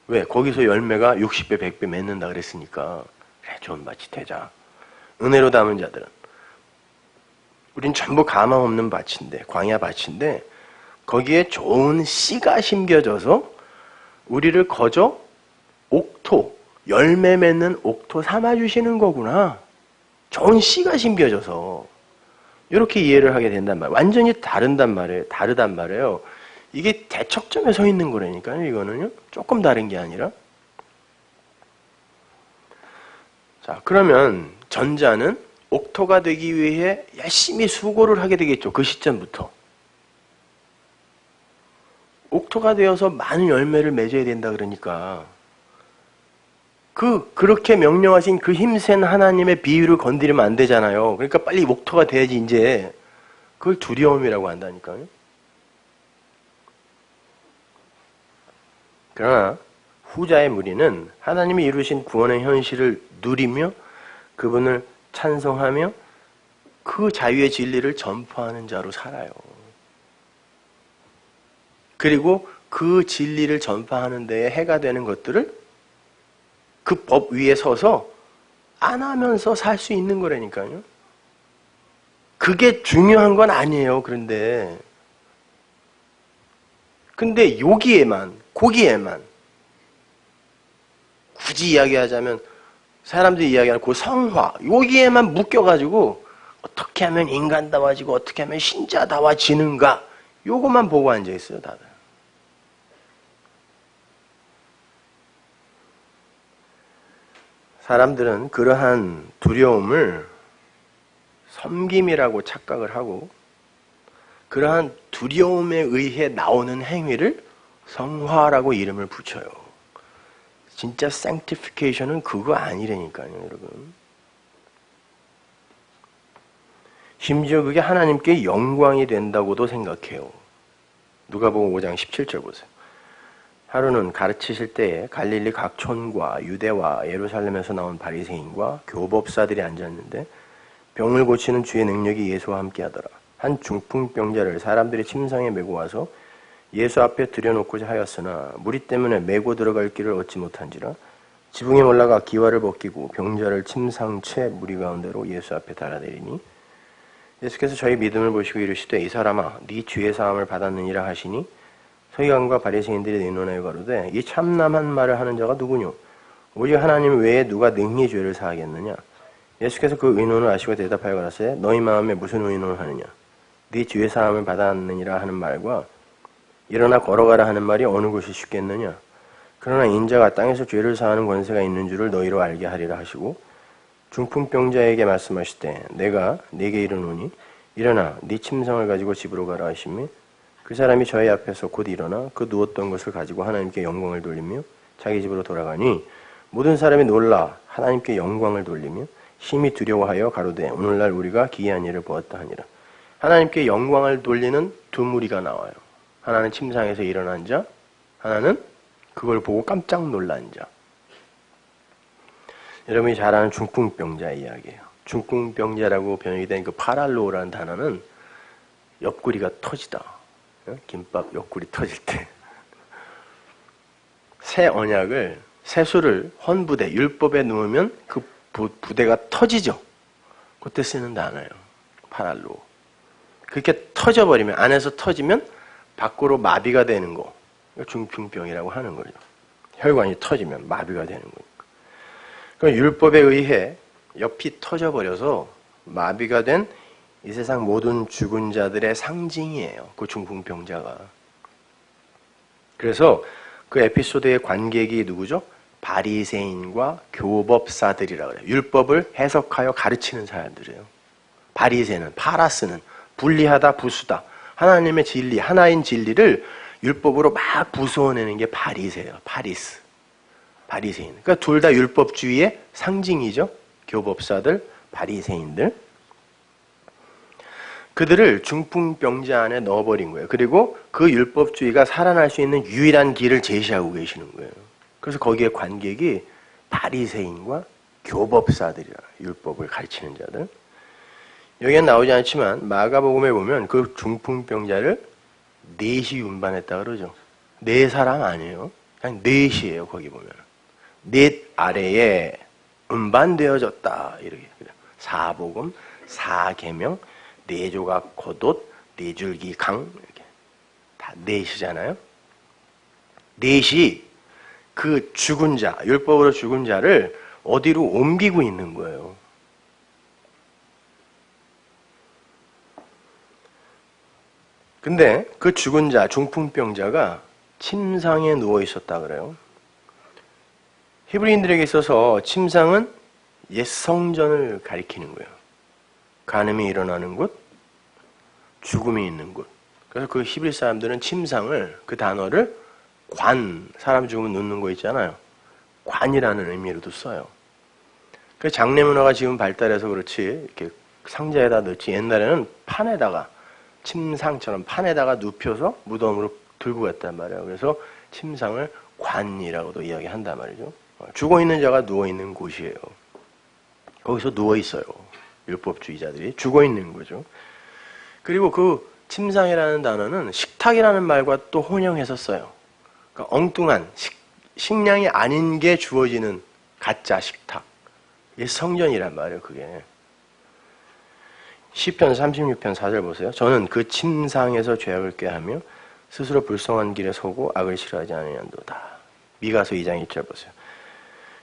왜? 거기서 열매가 60배, 100배 맺는다 그랬으니까 그래, 좋은 밭이 되자. 은혜로 담은 자들은 우린 전부 가망 없는 밭인데, 광야 밭인데 거기에 좋은 씨가 심겨져서 우리를 거저 옥토, 열매 맺는 옥토 삼아주시는 거구나. 좋은 씨가 심겨져서 이렇게 이해를 하게 된단 말이에요. 완전히 다르단 말이에요. 이게 대척점에 서 있는 거라니까요. 이거는요. 조금 다른 게 아니라. 자, 그러면 전자는 옥토가 되기 위해 열심히 수고를 하게 되겠죠. 그 시점부터. 옥토가 되어서 많은 열매를 맺어야 된다 그러니까 그렇게 명령하신 그 힘센 하나님의 비유를 건드리면 안 되잖아요. 그러니까 빨리 옥토가 돼야지 이제 그걸 두려움이라고 한다니까요. 그러나 후자의 무리는 하나님이 이루신 구원의 현실을 누리며 그분을 찬송하며 그 자유의 진리를 전파하는 자로 살아요. 그리고 그 진리를 전파하는 데에 해가 되는 것들을 그 법 위에 서서 안 하면서 살 수 있는 거라니까요. 그게 중요한 건 아니에요. 근데 여기에만, 거기에만 굳이 이야기하자면 사람들이 이야기하는 그 성화, 여기에만 묶여가지고 어떻게 하면 인간다워지고 어떻게 하면 신자다워지는가 요것만 보고 앉아있어요. 다들. 사람들은 그러한 두려움을 섬김이라고 착각을 하고 그러한 두려움에 의해 나오는 행위를 성화라고 이름을 붙여요. 진짜 sanctification은 그거 아니라니까요, 여러분. 심지어 그게 하나님께 영광이 된다고도 생각해요. 누가복음 5장 17절 보세요. 하루는 가르치실 때에 갈릴리 각 촌과 유대와 예루살렘에서 나온 바리새인과 교법사들이 앉았는데 병을 고치는 주의 능력이 예수와 함께 하더라. 한 중풍병자를 사람들이 침상에 메고 와서 예수 앞에 들여놓고자 하였으나 무리 때문에 메고 들어갈 길을 얻지 못한지라 지붕에 올라가 기와를 벗기고 병자를 침상채 무리 가운데로 예수 앞에 달아내리니 예수께서 저희 믿음을 보시고 이르시되 이 사람아 네 죄의 사함을 받았느니라 하시니 서기관과 바리새인들이 의논하여 가로되 이 참남한 말을 하는 자가 누구뇨? 오직 하나님 외에 누가 능히 죄를 사하겠느냐? 예수께서 그 의논을 아시고 대답하여 가라사대 너희 마음에 무슨 의논을 하느냐? 네 죄의 사함을 받았느니라 하는 말과 일어나 걸어가라 하는 말이 어느 것이 쉽겠느냐? 그러나 인자가 땅에서 죄를 사하는 권세가 있는 줄을 너희로 알게 하리라 하시고 중풍병자에게 말씀하시되 내가 네게 이르노니 일어나 네 침상을 가지고 집으로 가라 하시며 그 사람이 저희 앞에서 곧 일어나 그 누웠던 것을 가지고 하나님께 영광을 돌리며 자기 집으로 돌아가니 모든 사람이 놀라 하나님께 영광을 돌리며 심히 두려워하여 가로되 오늘날 우리가 기이한 일을 보았다 하니라. 하나님께 영광을 돌리는 두 무리가 나와요. 하나는 침상에서 일어난 자, 하나는 그걸 보고 깜짝 놀란 자. 여러분이 잘 아는 중풍병자 이야기예요. 중풍병자라고 번역이 된 그 파랄로라는 단어는 옆구리가 터지다. 김밥 옆구리 터질 때. 새 언약을, 새수를 헌부대, 율법에 넣으면 그 부대가 터지죠. 그때 쓰는 단어예요. 파랄로. 그렇게 터져버리면, 안에서 터지면 밖으로 마비가 되는 거. 중풍병이라고 하는 거죠. 혈관이 터지면 마비가 되는 거니까. 그럼 율법에 의해 옆이 터져버려서 마비가 된 이 세상 모든 죽은 자들의 상징이에요. 그 중풍병자가. 그래서 그 에피소드의 관객이 누구죠? 바리새인과 교법사들이라고 그래요. 율법을 해석하여 가르치는 사람들이에요. 바리새는, 파라스는 분리하다, 부수다. 하나님의 진리, 하나인 진리를 율법으로 막 부수어내는 게 바리새예요. 파리스. 바리새인. 그러니까 둘 다 율법주의의 상징이죠. 교법사들, 바리새인들. 그들을 중풍병자 안에 넣어버린 거예요. 그리고 그 율법주의가 살아날 수 있는 유일한 길을 제시하고 계시는 거예요. 그래서 거기에 관객이 바리새인과 교법사들이라 율법을 가르치는 자들. 여기는 나오지 않지만 마가복음에 보면 그 중풍병자를 넷이 운반했다 그러죠. 네 사람 아니에요. 그냥 넷이에요. 거기 보면 넷 아래에 운반되어졌다 이렇게. 사복음, 사계명, 네 조각 겉옷, 네 줄기 강 이렇게 다 넷이잖아요. 넷이 그 죽은 자, 율법으로 죽은 자를 어디로 옮기고 있는 거예요. 근데 그 죽은 자, 중풍병자가 침상에 누워 있었다 그래요. 히브리인들에게 있어서 침상은 옛 성전을 가리키는 거예요. 간음이 일어나는 곳, 죽음이 있는 곳. 그래서 그 히브리 사람들은 침상을, 그 단어를 관, 사람 죽으면 눕는 거 있잖아요. 관이라는 의미로도 써요. 그래서 장례 문화가 지금 발달해서 그렇지, 이렇게 상자에다 넣지, 옛날에는 판에다가, 침상처럼 판에다가 눕혀서 무덤으로 들고 갔단 말이에요. 그래서 침상을 관이라고도 이야기한단 말이죠. 죽어있는 자가 누워있는 곳이에요. 거기서 누워있어요. 율법주의자들이 죽어있는 거죠. 그리고 그 침상이라는 단어는 식탁이라는 말과 또 혼용해서 써요. 그러니까 엉뚱한 식량이 아닌 게 주어지는 가짜 식탁. 이게 성전이란 말이에요. 그게. 시편 36편 4절 보세요. 저는 그 침상에서 죄악을 꾀하며 스스로 불성한 길에 서고 악을 싫어하지 않으련도다. 미가서 2장 1절 보세요.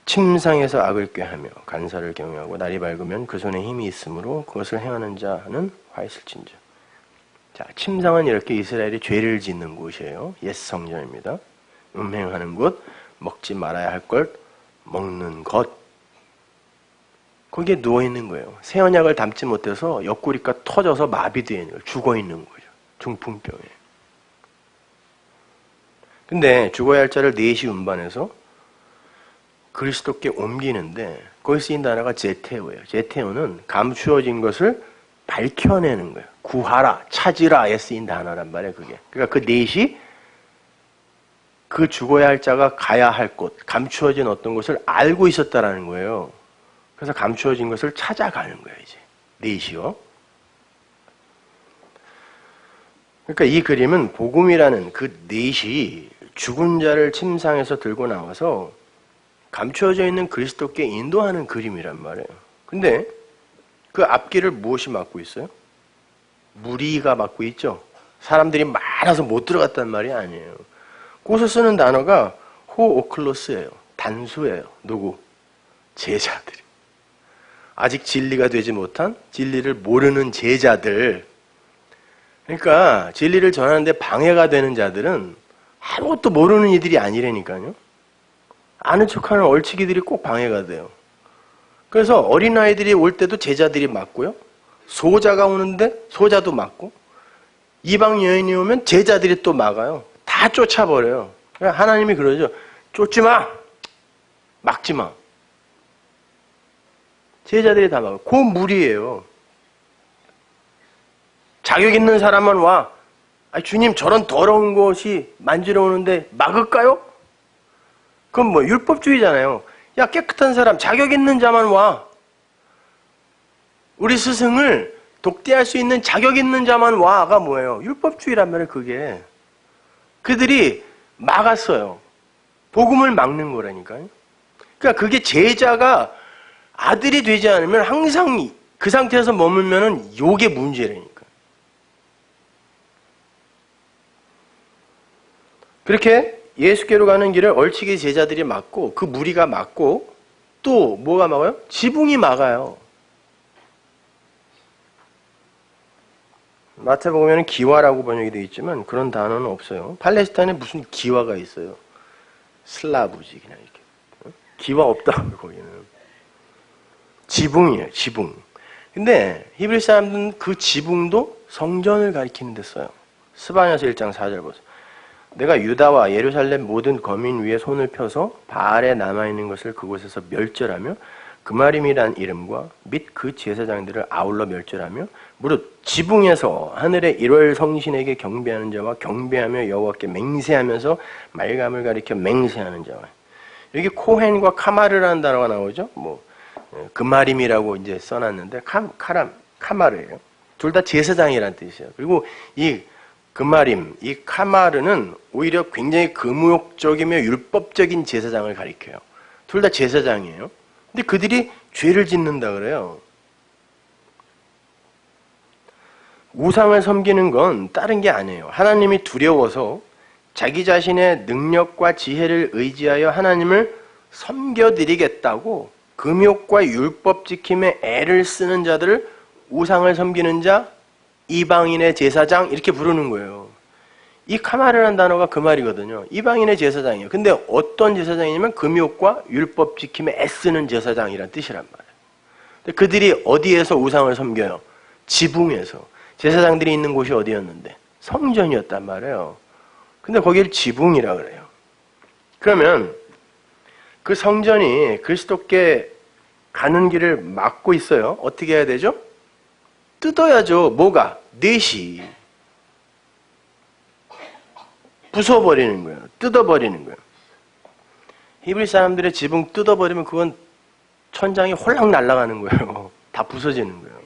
침상에서 악을 꾀하며 간사를 경외하고 날이 밝으면 그 손에 힘이 있으므로 그것을 행하는 자는 화 있을진저. 자, 침상은 이렇게 이스라엘이 죄를 짓는 곳이에요. 옛 성전입니다. 음행하는 곳, 먹지 말아야 할 걸 먹는 것. 거기에 누워있는 거예요. 새 언약을 담지 못해서 옆구리가 터져서 마비되어 있는 거예요. 죽어있는 거죠. 중풍병에. 근데 죽어야 할 자를 넷이 운반해서 그리스도께 옮기는데 거기 쓰인 단어가 제테오예요. 제테오는 감추어진 것을 밝혀내는 거예요. 구하라, 찾으라에 쓰인 단어란 말이에요. 그게. 그러니까 그 넷이 그 죽어야 할 자가 가야 할 곳, 감추어진 어떤 것을 알고 있었다라는 거예요. 그래서 감추어진 것을 찾아가는 거예요. 이제 넷이요. 그러니까 이 그림은 복음이라는 그 넷이 죽은 자를 침상에서 들고 나와서 감추어져 있는 그리스도께 인도하는 그림이란 말이에요. 근데 그 앞길을 무엇이 막고 있어요? 무리가 막고 있죠. 사람들이 많아서 못 들어갔단 말이 아니에요. 거기서 쓰는 단어가 호오클로스예요. 단수예요. 누구? 제자들이. 아직 진리가 되지 못한, 진리를 모르는 제자들. 그러니까 진리를 전하는데 방해가 되는 자들은 아무것도 모르는 이들이 아니라니까요. 아는 척하는 얼치기들이 꼭 방해가 돼요. 그래서 어린아이들이 올 때도 제자들이 맞고요. 소자가 오는데 소자도 맞고, 이방 여인이 오면 제자들이 또 막아요. 다 쫓아버려요. 그러니까 하나님이 그러죠. 쫓지 마! 막지 마. 제자들이 다 막아요. 그 무리예요. 자격 있는 사람만 와. 아니, 주님 저런 더러운 것이 만지러 오는데 막을까요? 그건 뭐 율법주의잖아요. 야, 깨끗한 사람, 자격 있는 자만 와. 우리 스승을 독대할 수 있는 자격 있는 자만 와가 뭐예요? 율법주의란 말이에요, 그게. 그들이 막았어요. 복음을 막는 거라니까요. 그러니까 그게 제자가 아들이 되지 않으면 항상 그 상태에서 머물면은 요게 문제라니까. 그렇게 예수께로 가는 길을 얼치기 제자들이 막고, 그 무리가 막고, 또 뭐가 막아요? 지붕이 막아요. 마태복음에는 기와라고 번역이 되어 있지만 그런 단어는 없어요. 팔레스타인에 무슨 기와가 있어요? 슬라브지 그냥 이렇게. 기와 없다고 거기는. 지붕이에요. 지붕. 근데 히브리 사람들은 그 지붕도 성전을 가리키는 데 써요. 스바냐서 1장 4절 보세요. 내가 유다와 예루살렘 모든 거민 위에 손을 펴서 바알에 남아있는 것을 그곳에서 멸절하며 그마림이란 이름과 및 그 제사장들을 아울러 멸절하며 무릇 지붕에서 하늘의 1월 성신에게 경배하는 자와 경배하며 여호와께 맹세하면서 말감을 가리켜 맹세하는 자와, 여기 코헨과 카마르라는 단어가 나오죠. 뭐 그마림이라고 이제 써놨는데 카마르예요. 둘 다 제사장이라는 뜻이에요. 그리고 이 그마림, 이 카마르는 오히려 굉장히 금욕적이며 율법적인 제사장을 가리켜요. 둘 다 제사장이에요. 근데 그들이 죄를 짓는다 그래요. 우상을 섬기는 건 다른 게 아니에요. 하나님이 두려워서 자기 자신의 능력과 지혜를 의지하여 하나님을 섬겨드리겠다고 금욕과 율법 지킴에 애를 쓰는 자들을 우상을 섬기는 자, 이방인의 제사장 이렇게 부르는 거예요. 이 카마르라는 단어가 그 말이거든요. 이방인의 제사장이에요. 근데 어떤 제사장이냐면 금욕과 율법 지킴에 애쓰는 제사장이란 뜻이란 말이에요. 근데 그들이 어디에서 우상을 섬겨요? 지붕에서. 제사장들이 있는 곳이 어디였는데? 성전이었단 말이에요. 근데 거기를 지붕이라 그래요. 그러면 그 성전이 그리스도께 가는 길을 막고 있어요. 어떻게 해야 되죠? 뜯어야죠. 뭐가? 넷이. 부숴버리는 거예요. 뜯어버리는 거예요. 히브리 사람들의 지붕 뜯어버리면 그건 천장이 홀랑 날아가는 거예요. 다 부서지는 거예요.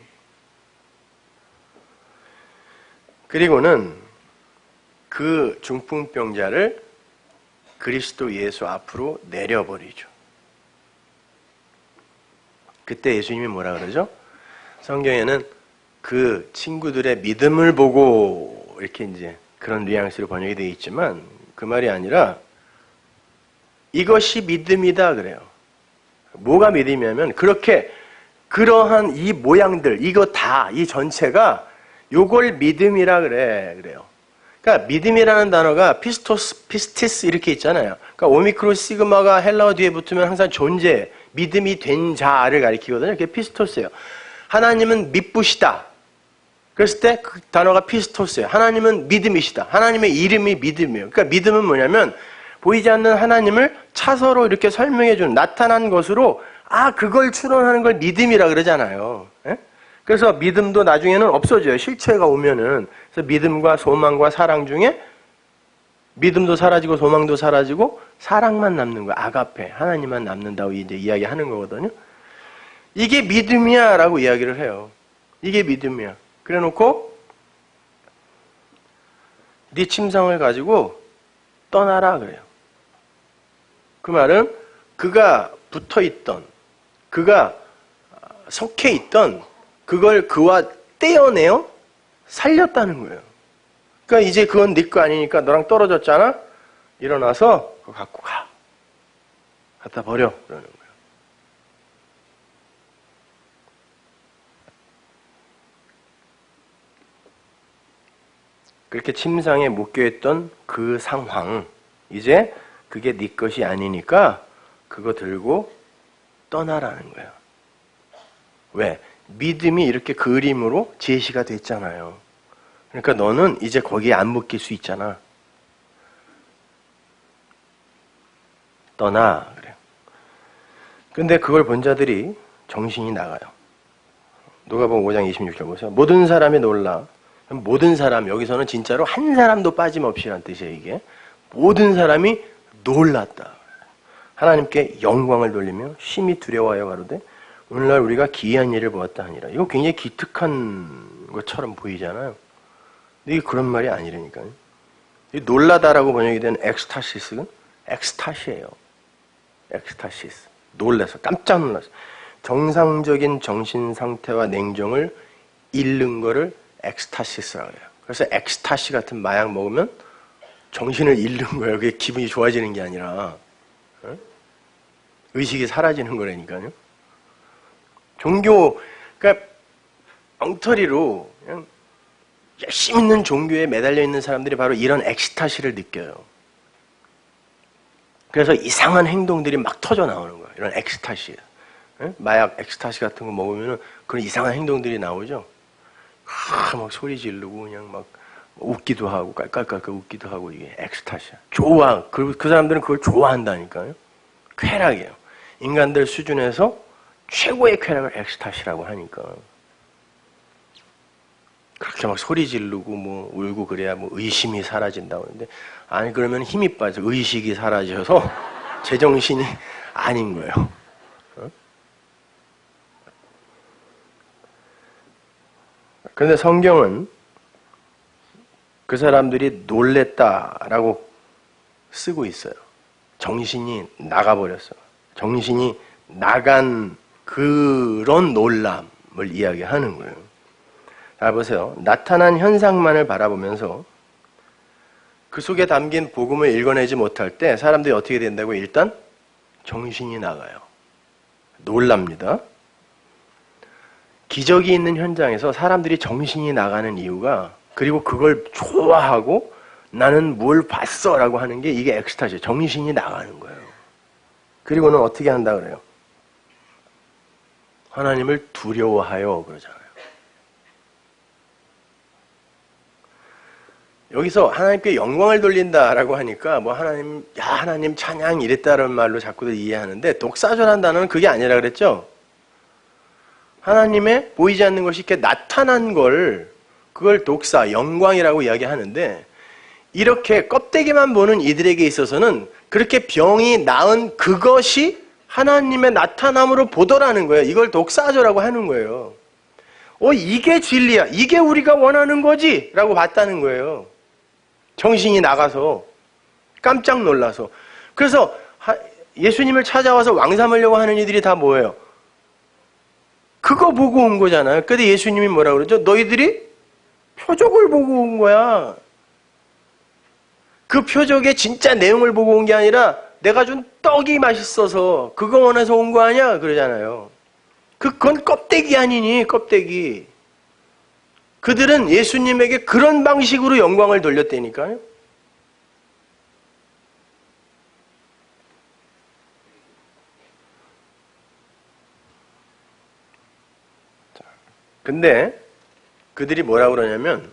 그리고는 그 중풍병자를 그리스도 예수 앞으로 내려버리죠. 그때 예수님이 뭐라 그러죠? 성경에는 그 친구들의 믿음을 보고 이렇게 이제 그런 뉘앙스로 번역이 되어 있지만 그 말이 아니라 이것이 믿음이다 그래요. 뭐가 믿음이냐면 그렇게 그러한 이 모양들 이거 다 이 전체가 요걸 믿음이라 그래요. 그러니까 믿음이라는 단어가 피스티스 이렇게 있잖아요. 그러니까 오미크론 시그마가 헬라어 뒤에 붙으면 항상 존재, 믿음이 된 자를 가리키거든요. 그게 피스토스예요. 하나님은 믿부시다. 그랬을 때 그 단어가 피스토스예요. 하나님은 믿음이시다. 하나님의 이름이 믿음이에요. 그러니까 믿음은 뭐냐면 보이지 않는 하나님을 차서로 이렇게 설명해 주는 나타난 것으로 그걸 추론하는 걸 믿음이라 그러잖아요. 예? 그래서 믿음도 나중에는 없어져요. 실체가 오면은. 그래서 믿음과 소망과 사랑 중에 믿음도 사라지고 소망도 사라지고 사랑만 남는 거야. 아가페. 하나님만 남는다고 이제 이야기하는 거거든요. 이게 믿음이야 라고 이야기를 해요. 이게 믿음이야. 그래 놓고 네 침상을 가지고 떠나라 그래요. 그 말은 그가 붙어있던, 그가 속해 있던 그걸 그와 떼어내어 살렸다는 거예요. 그러니까 이제 그건 네 거 아니니까 너랑 떨어졌잖아? 일어나서 그거 갖고 가. 갖다 버려. 그러는 거예요. 그렇게 침상에 묶여있던 그 상황, 이제 그게 네 것이 아니니까 그거 들고 떠나라는 거예요. 왜? 믿음이 이렇게 그림으로 제시가 됐잖아요. 그러니까 너는 이제 거기에 안 묶일 수 있잖아. 떠나 그래요. 근데 그걸 본 자들이 정신이 나가요. 누가복음 5장 26절 보세요. 모든 사람이 놀라. 모든 사람, 여기서는 진짜로 한 사람도 빠짐없이란 뜻이에요, 이게. 모든 사람이 놀랐다. 하나님께 영광을 돌리며 심히 두려워하여 가로되 오늘날 우리가 기이한 일을 보았다 하니라. 이거 굉장히 기특한 것처럼 보이잖아요. 근데 이게 그런 말이 아니라니까요. 놀라다라고 번역이 된 엑스타시스는 엑스타시예요. 엑스타시스. 놀라서, 깜짝 놀라서. 정상적인 정신 상태와 냉정을 잃는 거를 엑스타시스라고 해요. 그래서 엑스타시 같은 마약 먹으면 정신을 잃는 거예요. 그게 기분이 좋아지는 게 아니라 의식이 사라지는 거라니까요. 종교, 그러니까 엉터리로 그냥 열심히 있는 종교에 매달려 있는 사람들이 바로 이런 엑스타시를 느껴요. 그래서 이상한 행동들이 막 터져 나오는 거예요. 이런 엑스타시. 마약 엑스타시 같은 거 먹으면 그런 이상한 행동들이 나오죠. 막 소리 지르고 그냥 막 웃기도 하고 깔깔깔깔 웃기도 하고 이게 엑스타시야. 좋아. 그 사람들은 그걸 좋아한다니까요. 쾌락이에요. 인간들 수준에서 최고의 쾌락을 엑스타시라고 하니까. 그렇게 막 소리 지르고 뭐 울고 그래야 뭐 의심이 사라진다고 하는데 아니 그러면 힘이 빠져. 의식이 사라져서 제정신이 아닌 거예요. 그런데 성경은 그 사람들이 놀랬다라고 쓰고 있어요. 정신이 나가버렸어. 정신이 나간 그런 놀람을 이야기하는 거예요. 자, 보세요. 나타난 현상만을 바라보면서 그 속에 담긴 복음을 읽어내지 못할 때 사람들이 어떻게 된다고? 일단 정신이 나가요. 놀랍니다. 기적이 있는 현장에서 사람들이 정신이 나가는 이유가 그리고 그걸 좋아하고 나는 뭘 봤어 라고 하는 게 이게 엑스타시예요. 정신이 나가는 거예요. 그리고는 어떻게 한다 그래요? 하나님을 두려워하여 그러잖아요. 여기서 하나님께 영광을 돌린다라고 하니까 뭐 하나님, 야 하나님 찬양 이랬다는 말로 자꾸들 이해하는데 독사절한 단어는 그게 아니라 그랬죠. 하나님의 보이지 않는 것이 이렇게 나타난 그걸 독사, 영광이라고 이야기하는데 이렇게 껍데기만 보는 이들에게 있어서는 그렇게 병이 나은 그것이 하나님의 나타남으로 보더라는 거예요. 이걸 독사절하고 하는 거예요. 이게 진리야. 이게 우리가 원하는 거지? 라고 봤다는 거예요. 정신이 나가서 깜짝 놀라서. 그래서 예수님을 찾아와서 왕 삼으려고 하는 이들이 다 뭐예요? 그거 보고 온 거잖아요. 근데 예수님이 뭐라고 그러죠? 너희들이 표적을 보고 온 거야. 그 표적의 진짜 내용을 보고 온 게 아니라 내가 준 떡이 맛있어서 그거 원해서 온 거 아니야? 그러잖아요. 그건 껍데기 아니니, 껍데기. 그들은 예수님에게 그런 방식으로 영광을 돌렸다니까요. 근데 그들이 뭐라고 그러냐면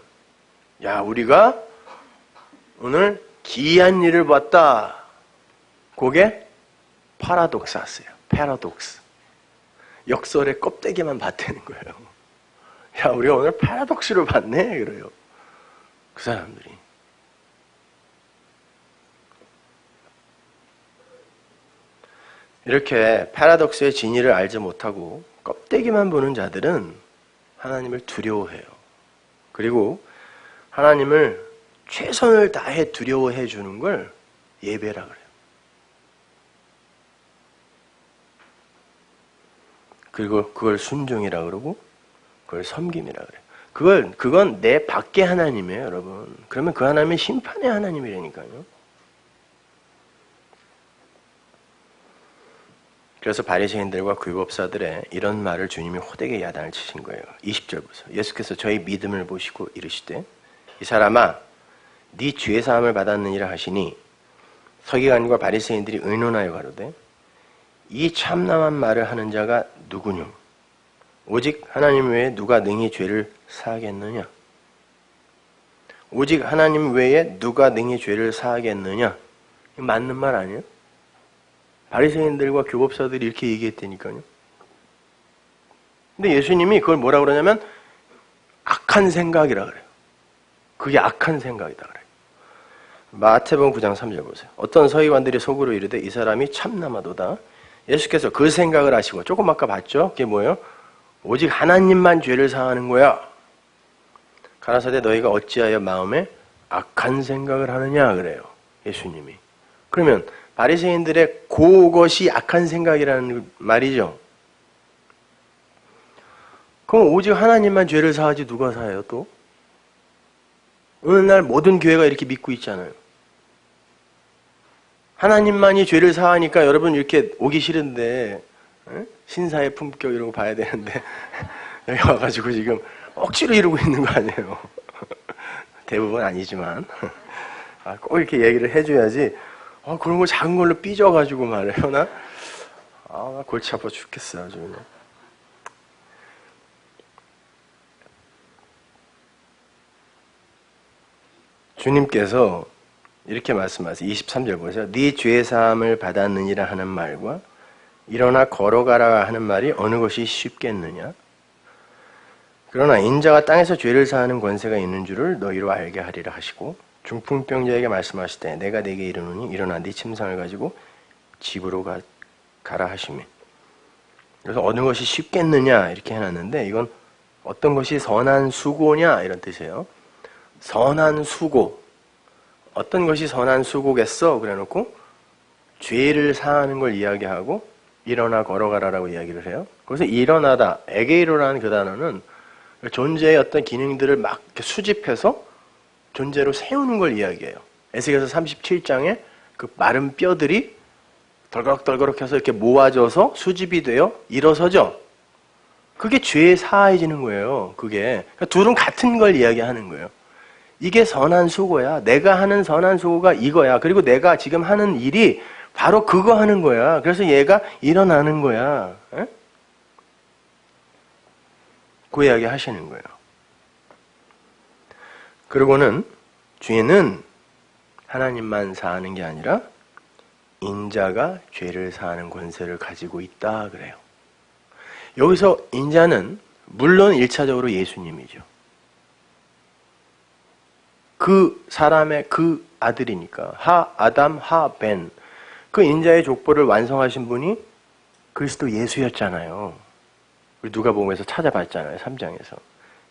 야 우리가 오늘 기이한 일을 봤다. 그게 파라독사스예요. 패러독스. 역설의 껍데기만 봤다는 거예요. 야 우리가 오늘 패러독스를 봤네 그래요. 그 사람들이. 이렇게 패러독스의 진리를 알지 못하고 껍데기만 보는 자들은 하나님을 두려워해요. 그리고 하나님을 최선을 다해 두려워해 주는 걸 예배라 그래요. 그리고 그걸 순종이라 그러고 그걸 섬김이라 그래요. 그건 내 밖의 하나님이에요, 여러분. 그러면 그 하나님은 심판의 하나님이라니까요. 그래서 바리새인들과 율법사들의 이런 말을 주님이 호되게 야단을 치신 거예요. 20절 보세요. 예수께서 저희 믿음을 보시고 이르시되 이 사람아 네 죄 사함을 받았느니라 하시니 서기관과 바리새인들이 의논하여 가로되 이 참남한 말을 하는 자가 누구뇨? 오직 하나님 외에 누가 능히 죄를 사하겠느냐? 오직 하나님 외에 누가 능히 죄를 사하겠느냐? 맞는 말 아니에요? 바리새인들과 교법사들이 이렇게 얘기했다니까요. 근데 예수님이 그걸 뭐라 그러냐면 악한 생각이라 그래요. 그게 악한 생각이다 그래요. 마태복음 9장 3절 보세요. 어떤 서기관들이 속으로 이르되 이 사람이 참남하도다. 예수께서 그 생각을 하시고 조금 아까 봤죠? 그게 뭐예요? 오직 하나님만 죄를 사하는 거야. 가라사대 너희가 어찌하여 마음에 악한 생각을 하느냐 그래요. 예수님이. 그러면 바리새인들의 그것이 악한 생각이라는 말이죠. 그럼 오직 하나님만 죄를 사하지 누가 사해요 또? 오늘날 모든 교회가 이렇게 믿고 있잖아요. 하나님만이 죄를 사하니까 여러분 이렇게 오기 싫은데 신사의 품격 이런 거 봐야 되는데 여기 와가지고 지금 억지로 이러고 있는 거 아니에요. 대부분 아니지만 꼭 이렇게 얘기를 해줘야지. 그런 거 작은 걸로 삐져가지고 말해요 나? 나 골치 아파 죽겠어요 아주 그냥. 주님께서 이렇게 말씀하세요. 23절 보세요. 네 죄 사함을 받았느니라 하는 말과 일어나 걸어가라 하는 말이 어느 것이 쉽겠느냐? 그러나 인자가 땅에서 죄를 사하는 권세가 있는 줄을 너희로 알게 하리라 하시고 중풍병자에게 말씀하시되 내가 네게 이르노니 일어나 네 침상을 가지고 집으로 가라 하시며. 그래서 어느 것이 쉽겠느냐 이렇게 해놨는데 이건 어떤 것이 선한 수고냐 이런 뜻이에요. 선한 수고. 어떤 것이 선한 수고겠어? 그래놓고 죄를 사하는 걸 이야기하고 일어나 걸어가라라고 이야기를 해요. 그래서 일어나다, 에게이로라는 그 단어는 존재의 어떤 기능들을 막 이렇게 수집해서 존재로 세우는 걸 이야기해요. 에스겔서 37장에 그 마른 뼈들이 덜그럭덜그럭 해서 이렇게 모아져서 수집이 되어 일어서죠. 그게 죄에 사해지는 거예요. 그게. 그러니까 둘은 같은 걸 이야기하는 거예요. 이게 선한 수고야. 내가 하는 선한 수고가 이거야. 그리고 내가 지금 하는 일이 바로 그거 하는 거야. 그래서 얘가 일어나는 거야. 에? 그 이야기 하시는 거예요. 그리고는 죄는 하나님만 사하는 게 아니라 인자가 죄를 사하는 권세를 가지고 있다 그래요. 여기서 인자는 물론 1차적으로 예수님이죠. 그 사람의 그 아들이니까 하 아담 하 벤 그 인자의 족보를 완성하신 분이 그리스도 예수였잖아요. 우리 누가복음에서 찾아봤잖아요. 3장에서.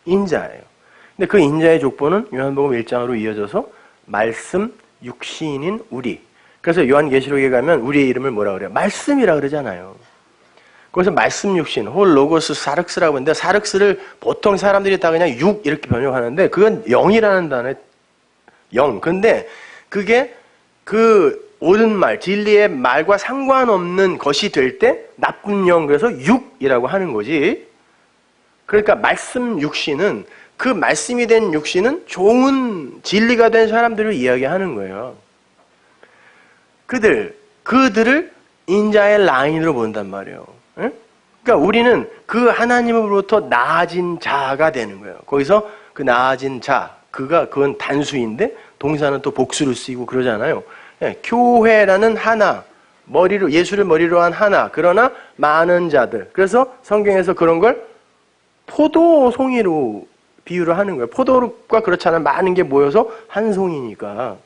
인자예요. 근데 그 인자의 족보는 요한복음 1장으로 이어져서 말씀 육신인 우리. 그래서 요한계시록에 가면 우리의 이름을 뭐라 그래요? 말씀이라 그러잖아요. 그래서 말씀 육신, 홀 로고스 사륵스라고 하는데 사륵스를 보통 사람들이 다 그냥 육 이렇게 번역하는데 그건 영이라는 단어에 영. 근데 그게 그 옳은 말, 진리의 말과 상관없는 것이 될 때 나쁜 영, 그래서 육이라고 하는 거지. 그러니까 말씀 육신은 그 말씀이 된 육신은 좋은 진리가 된 사람들을 이야기하는 거예요. 그들을 인자의 라인으로 본단 말이에요. 응? 그러니까 우리는 그 하나님으로부터 나아진 자가 되는 거예요. 거기서 그 나아진 자, 그건 단수인데 동사는 또 복수를 쓰이고 그러잖아요. 예, 교회라는 하나, 예수를 머리로 한 하나, 그러나 많은 자들. 그래서 성경에서 그런 걸 포도송이로 비유를 하는 거예요. 포도가 그렇지 않은 많은 게 모여서 한 송이니까.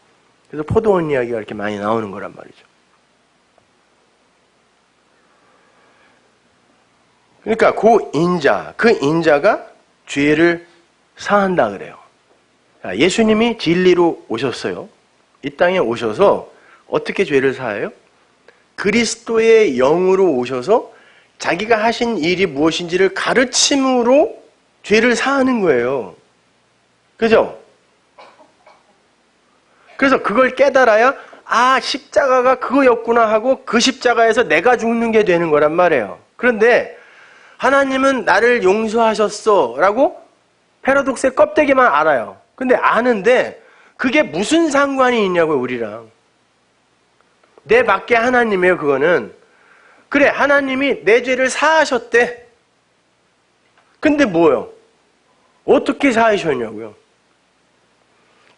그래서 포도원 이야기가 이렇게 많이 나오는 거란 말이죠. 그러니까 그 인자가 죄를 사한다 그래요. 예수님이 진리로 오셨어요. 이 땅에 오셔서 어떻게 죄를 사해요? 그리스도의 영으로 오셔서 자기가 하신 일이 무엇인지를 가르침으로 죄를 사하는 거예요. 그죠? 그래서 그걸 깨달아야 아, 십자가가 그거였구나 하고 그 십자가에서 내가 죽는 게 되는 거란 말이에요. 그런데 하나님은 나를 용서하셨어 라고 패러독스의 껍데기만 알아요. 근데 아는데 그게 무슨 상관이 있냐고요, 우리랑. 내 밖에 하나님이에요, 그거는. 그래, 하나님이 내 죄를 사하셨대. 근데 뭐요? 어떻게 사하셨냐고요?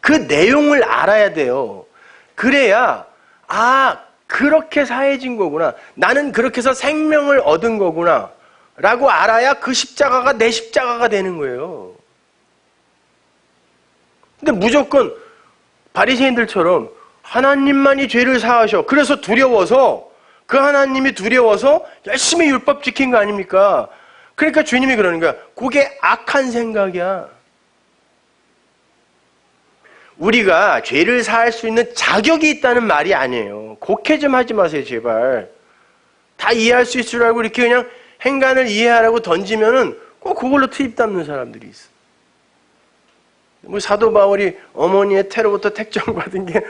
그 내용을 알아야 돼요. 그래야 아, 그렇게 사해진 거구나. 나는 그렇게 해서 생명을 얻은 거구나 라고 알아야 그 십자가가 내 십자가가 되는 거예요. 근데 무조건 바리새인들처럼 하나님만이 죄를 사하셔. 그래서 두려워서 그 하나님이 두려워서 열심히 율법 지킨 거 아닙니까? 그러니까 주님이 그러는 거야. 그게 악한 생각이야. 우리가 죄를 사할 수 있는 자격이 있다는 말이 아니에요. 곡해 좀 하지 마세요, 제발. 다 이해할 수 있을 줄 알고 이렇게 그냥 행간을 이해하라고 던지면은 꼭 그걸로 트입 담는 사람들이 있어. 뭐 사도 바울이 어머니의 태로부터 택정받은 게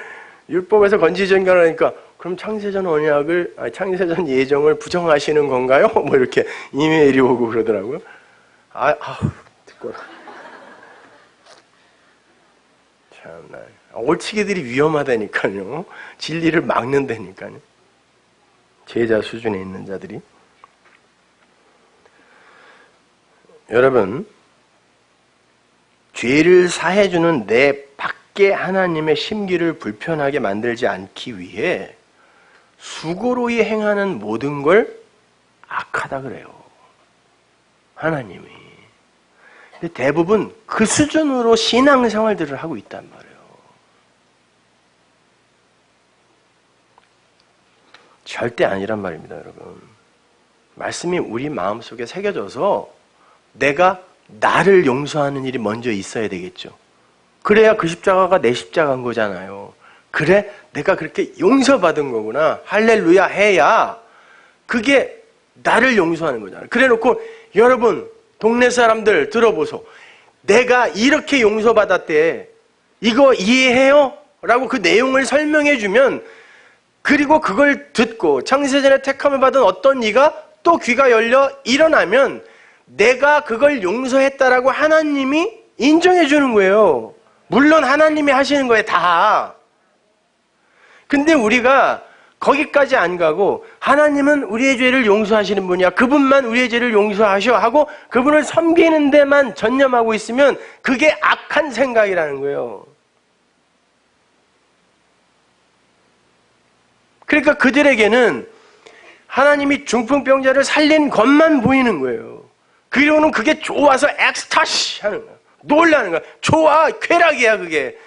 율법에서 건지전결하니까 그럼 창세전 언약을, 창세전 예정을 부정하시는 건가요? 뭐 이렇게 이메일이 오고 그러더라고요. 듣거라. 참나. 옳치기들이 위험하다니까요. 진리를 막는다니까요. 제자 수준에 있는 자들이. 여러분, 죄를 사해주는 내 밖에 하나님의 심기를 불편하게 만들지 않기 위해 수고로이 행하는 모든 걸 악하다 그래요. 하나님이. 근데 대부분 그 수준으로 신앙생활들을 하고 있단 말이에요. 절대 아니란 말입니다, 여러분. 말씀이 우리 마음속에 새겨져서 내가 나를 용서하는 일이 먼저 있어야 되겠죠. 그래야 그 십자가가 내 십자가인 거잖아요. 그래, 내가 그렇게 용서받은 거구나. 할렐루야 해야 그게 나를 용서하는 거잖아요. 그래 놓고 여러분 동네 사람들 들어보소. 내가 이렇게 용서받았대. 이거 이해해요? 라고 그 내용을 설명해 주면, 그리고 그걸 듣고 창세전에 택함을 받은 어떤 이가 또 귀가 열려 일어나면 내가 그걸 용서했다라고 하나님이 인정해 주는 거예요. 물론 하나님이 하시는 거예요, 다. 근데 우리가 거기까지 안 가고 하나님은 우리의 죄를 용서하시는 분이야. 그분만 우리의 죄를 용서하셔 하고 그분을 섬기는 데만 전념하고 있으면 그게 악한 생각이라는 거예요. 그러니까 그들에게는 하나님이 중풍병자를 살린 것만 보이는 거예요. 그리고는 그게 좋아서 엑스타시 하는 거야. 놀라는 거야. 좋아, 쾌락이야 그게.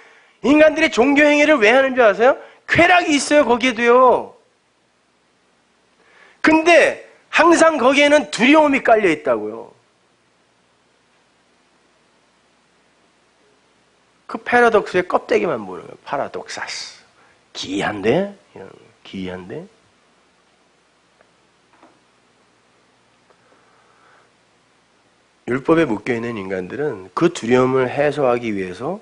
인간들이 종교행위를 왜 하는 줄 아세요? 쾌락이 있어요, 거기에도요. 근데 항상 거기에는 두려움이 깔려 있다고요. 그 패러독스의 껍데기만 보는 거예요. 파라독사스. 기이한데? 이런, 기이한데? 율법에 묶여있는 인간들은 그 두려움을 해소하기 위해서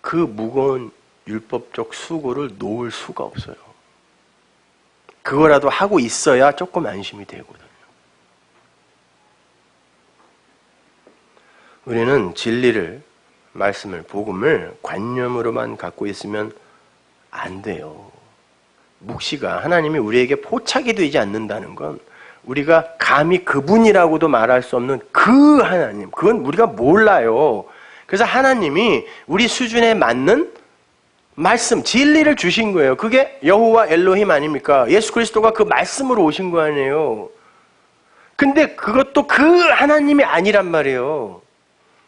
그 무거운 율법적 수고를 놓을 수가 없어요. 그거라도 하고 있어야 조금 안심이 되거든요. 우리는 진리를, 말씀을, 복음을 관념으로만 갖고 있으면 안 돼요. 묵시가 하나님이 우리에게 포착이 되지 않는다는 건 우리가 감히 그분이라고도 말할 수 없는 그 하나님, 그건 우리가 몰라요. 그래서 하나님이 우리 수준에 맞는 말씀, 진리를 주신 거예요. 그게 여호와 엘로힘 아닙니까? 예수 그리스도가 그 말씀으로 오신 거 아니에요. 근데 그것도 그 하나님이 아니란 말이에요.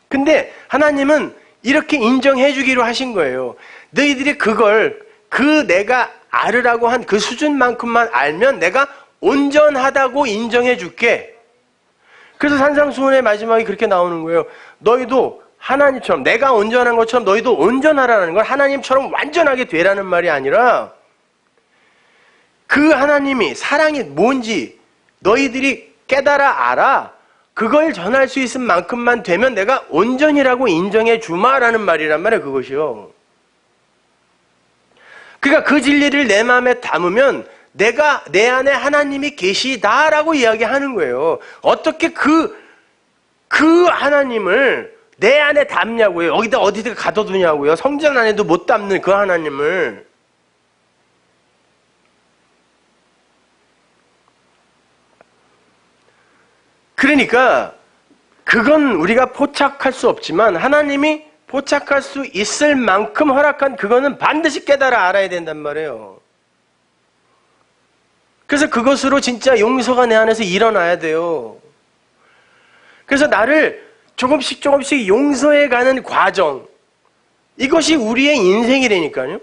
근데 하나님은 이렇게 인정해 주기로 하신 거예요. 너희들이 그걸 그 내가 알으라고 한 그 수준만큼만 알면 내가 온전하다고 인정해 줄게. 그래서 산상수훈의 마지막에 그렇게 나오는 거예요. 너희도 하나님처럼, 내가 온전한 것처럼 너희도 온전하라는 걸, 하나님처럼 완전하게 되라는 말이 아니라 그 하나님이 사랑이 뭔지 너희들이 깨달아 알아. 그걸 전할 수 있을 만큼만 되면 내가 온전이라고 인정해 주마라는 말이란 말이에요. 그것이요. 그러니까 그 진리를 내 마음에 담으면 내가 내 안에 하나님이 계시다라고 이야기하는 거예요. 어떻게 그 하나님을 내 안에 담냐고요. 여기다 어디다 가둬두냐고요. 성전 안에도 못 담는 그 하나님을. 그러니까 그건 우리가 포착할 수 없지만 하나님이 포착할 수 있을 만큼 허락한 그거는 반드시 깨달아 알아야 된단 말이에요. 그래서 그것으로 진짜 용서가 내 안에서 일어나야 돼요. 그래서 나를 조금씩 용서해가는 과정, 이것이 우리의 인생이라니까요.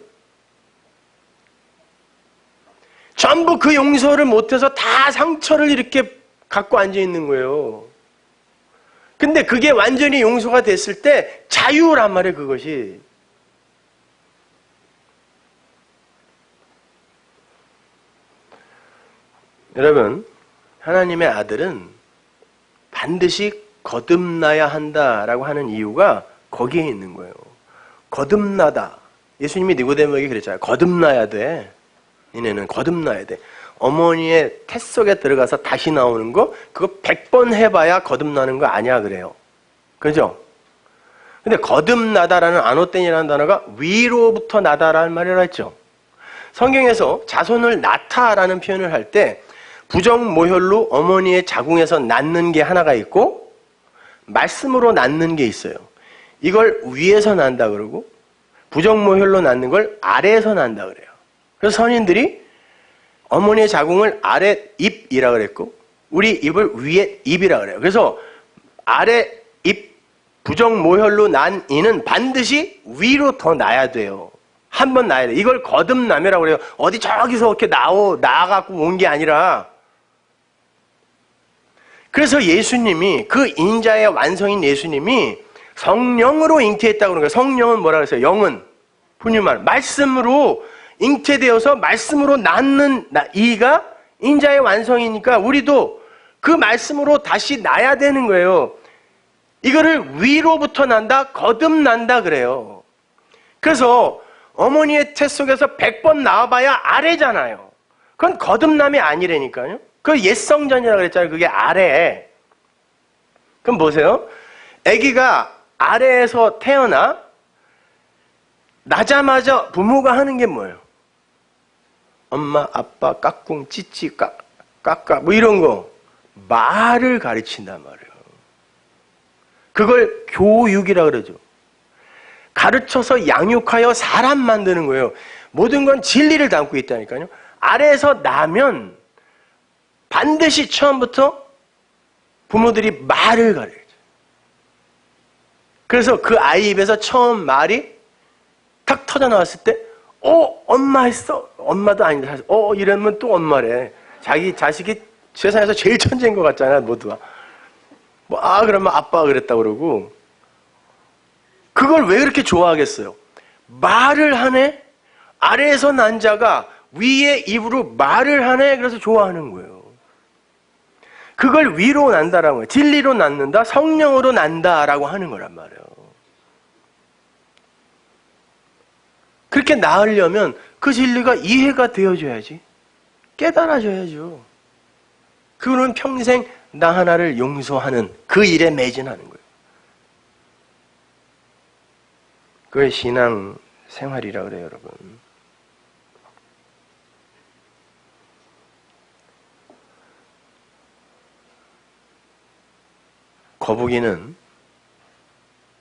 전부 그 용서를 못해서 다 상처를 이렇게 갖고 앉아있는 거예요. 근데 그게 완전히 용서가 됐을 때 자유란 말이에요, 그것이. 여러분, 하나님의 아들은 반드시 거듭나야 한다라고 하는 이유가 거기에 있는 거예요. 거듭나다. 예수님이 니고데모에게 그랬잖아요. 거듭나야 돼. 니네는 거듭나야 돼. 어머니의 태 속에 들어가서 다시 나오는 거 그거 100번 해봐야 거듭나는 거 아니야 그래요. 그죠? 근데 거듭나다라는 아노땡이라는 단어가 위로부터 나다라는 말이라 했죠. 성경에서 자손을 낳다라는 표현을 할 때 부정모혈로 어머니의 자궁에서 낳는 게 하나가 있고 말씀으로 낳는 게 있어요. 이걸 위에서 난다 그러고 부정모혈로 낳는 걸 아래에서 난다 그래요. 그래서 선인들이 어머니의 자궁을 아래 입이라 그랬고 우리 입을 위에 입이라 그래요. 그래서 아래 입 부정모혈로 난 이는 반드시 위로 더 나야 돼요. 한 번 나야 돼. 이걸 거듭남이라고 그래요. 어디 저기서 이렇게 나와갖고 온 게 아니라. 그래서 예수님이 그 인자의 완성인 예수님이 성령으로 잉태했다고 그러는 거예요. 성령은 뭐라 그랬어요? 영은 분유만 말씀으로 잉태되어서 말씀으로 낳는 이가 인자의 완성이니까 우리도 그 말씀으로 다시 나야 되는 거예요. 이거를 위로부터 난다, 거듭난다 그래요. 그래서 어머니의 태 속에서 100번 나와봐야 아래잖아요. 그건 거듭남이 아니라니까요. 그 옛성전이라고 그랬잖아요. 그게 아래. 그럼 보세요. 아기가 아래에서 태어나 나자마자 부모가 하는 게 뭐예요? 엄마, 아빠, 까꿍, 찌찌, 까까 뭐 이런 거 말을 가르친단 말이에요. 그걸 교육이라고 그러죠. 가르쳐서 양육하여 사람 만드는 거예요. 모든 건 진리를 담고 있다니까요. 아래에서 나면 반드시 처음부터 부모들이 말을 가르쳐요. 그래서 그 아이 입에서 처음 말이 탁 터져 나왔을 때 엄마 했어. 엄마도 아닌데 이러면 또 엄마래. 자기 자식이 세상에서 제일 천재인 것 같잖아, 모두가. 그러면 아빠가 그랬다 그러고. 그걸 왜 그렇게 좋아하겠어요? 말을 하네? 아래에서 난 자가 위에 입으로 말을 하네? 그래서 좋아하는 거예요. 그걸 위로 난다라는 거예요. 진리로 낳는다, 성령으로 난다라고 하는 거란 말이에요. 그렇게 낳으려면 그 진리가 이해가 되어줘야지. 깨달아져야죠. 그거는 평생 나 하나를 용서하는 그 일에 매진하는 거예요. 그게 신앙 생활이라 그래요, 여러분. 거북이는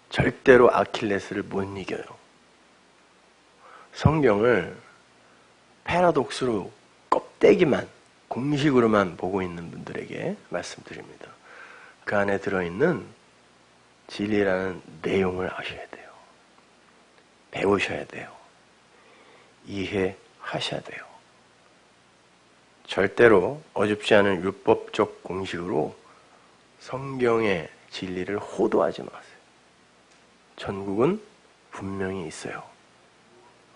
절대로 아킬레스를 못 이겨요. 성경을 패러독스로 껍데기만, 공식으로만 보고 있는 분들에게 말씀드립니다. 그 안에 들어있는 진리라는 내용을 아셔야 돼요. 배우셔야 돼요. 이해하셔야 돼요. 절대로 어줍지 않은 율법적 공식으로 성경의 진리를 호도하지 마세요. 천국은 분명히 있어요.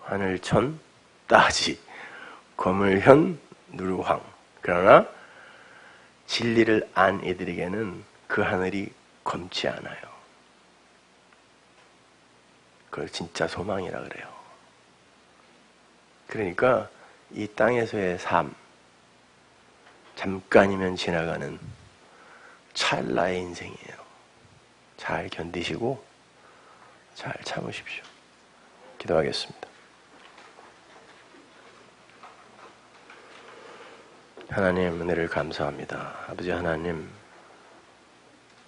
하늘천, 따지, 거물현, 누르황. 그러나 진리를 안 이들에게는 그 하늘이 검지 않아요. 그걸 진짜 소망이라 그래요. 그러니까 이 땅에서의 삶, 잠깐이면 지나가는 찰나의 인생이에요. 잘 견디시고 잘 참으십시오. 기도하겠습니다. 하나님, 은혜를 감사합니다. 아버지 하나님,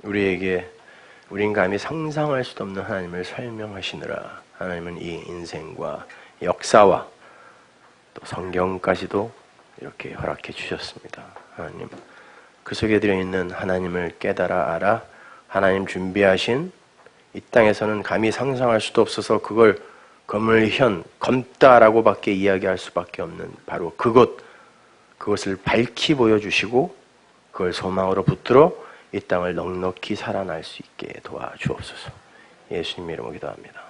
우린 감히 상상할 수도 없는 하나님을 설명하시느라 하나님은 이 인생과 역사와 또 성경까지도 이렇게 허락해 주셨습니다. 하나님, 그 속에 들어있는 하나님을 깨달아 알아 하나님 준비하신 이 땅에서는 감히 상상할 수도 없어서 그걸 거물현, 검다라고 밖에 이야기할 수밖에 없는 바로 그것을 밝히 보여주시고 그걸 소망으로 붙들어 이 땅을 넉넉히 살아날 수 있게 도와주옵소서. 예수님 이름으로 기도합니다.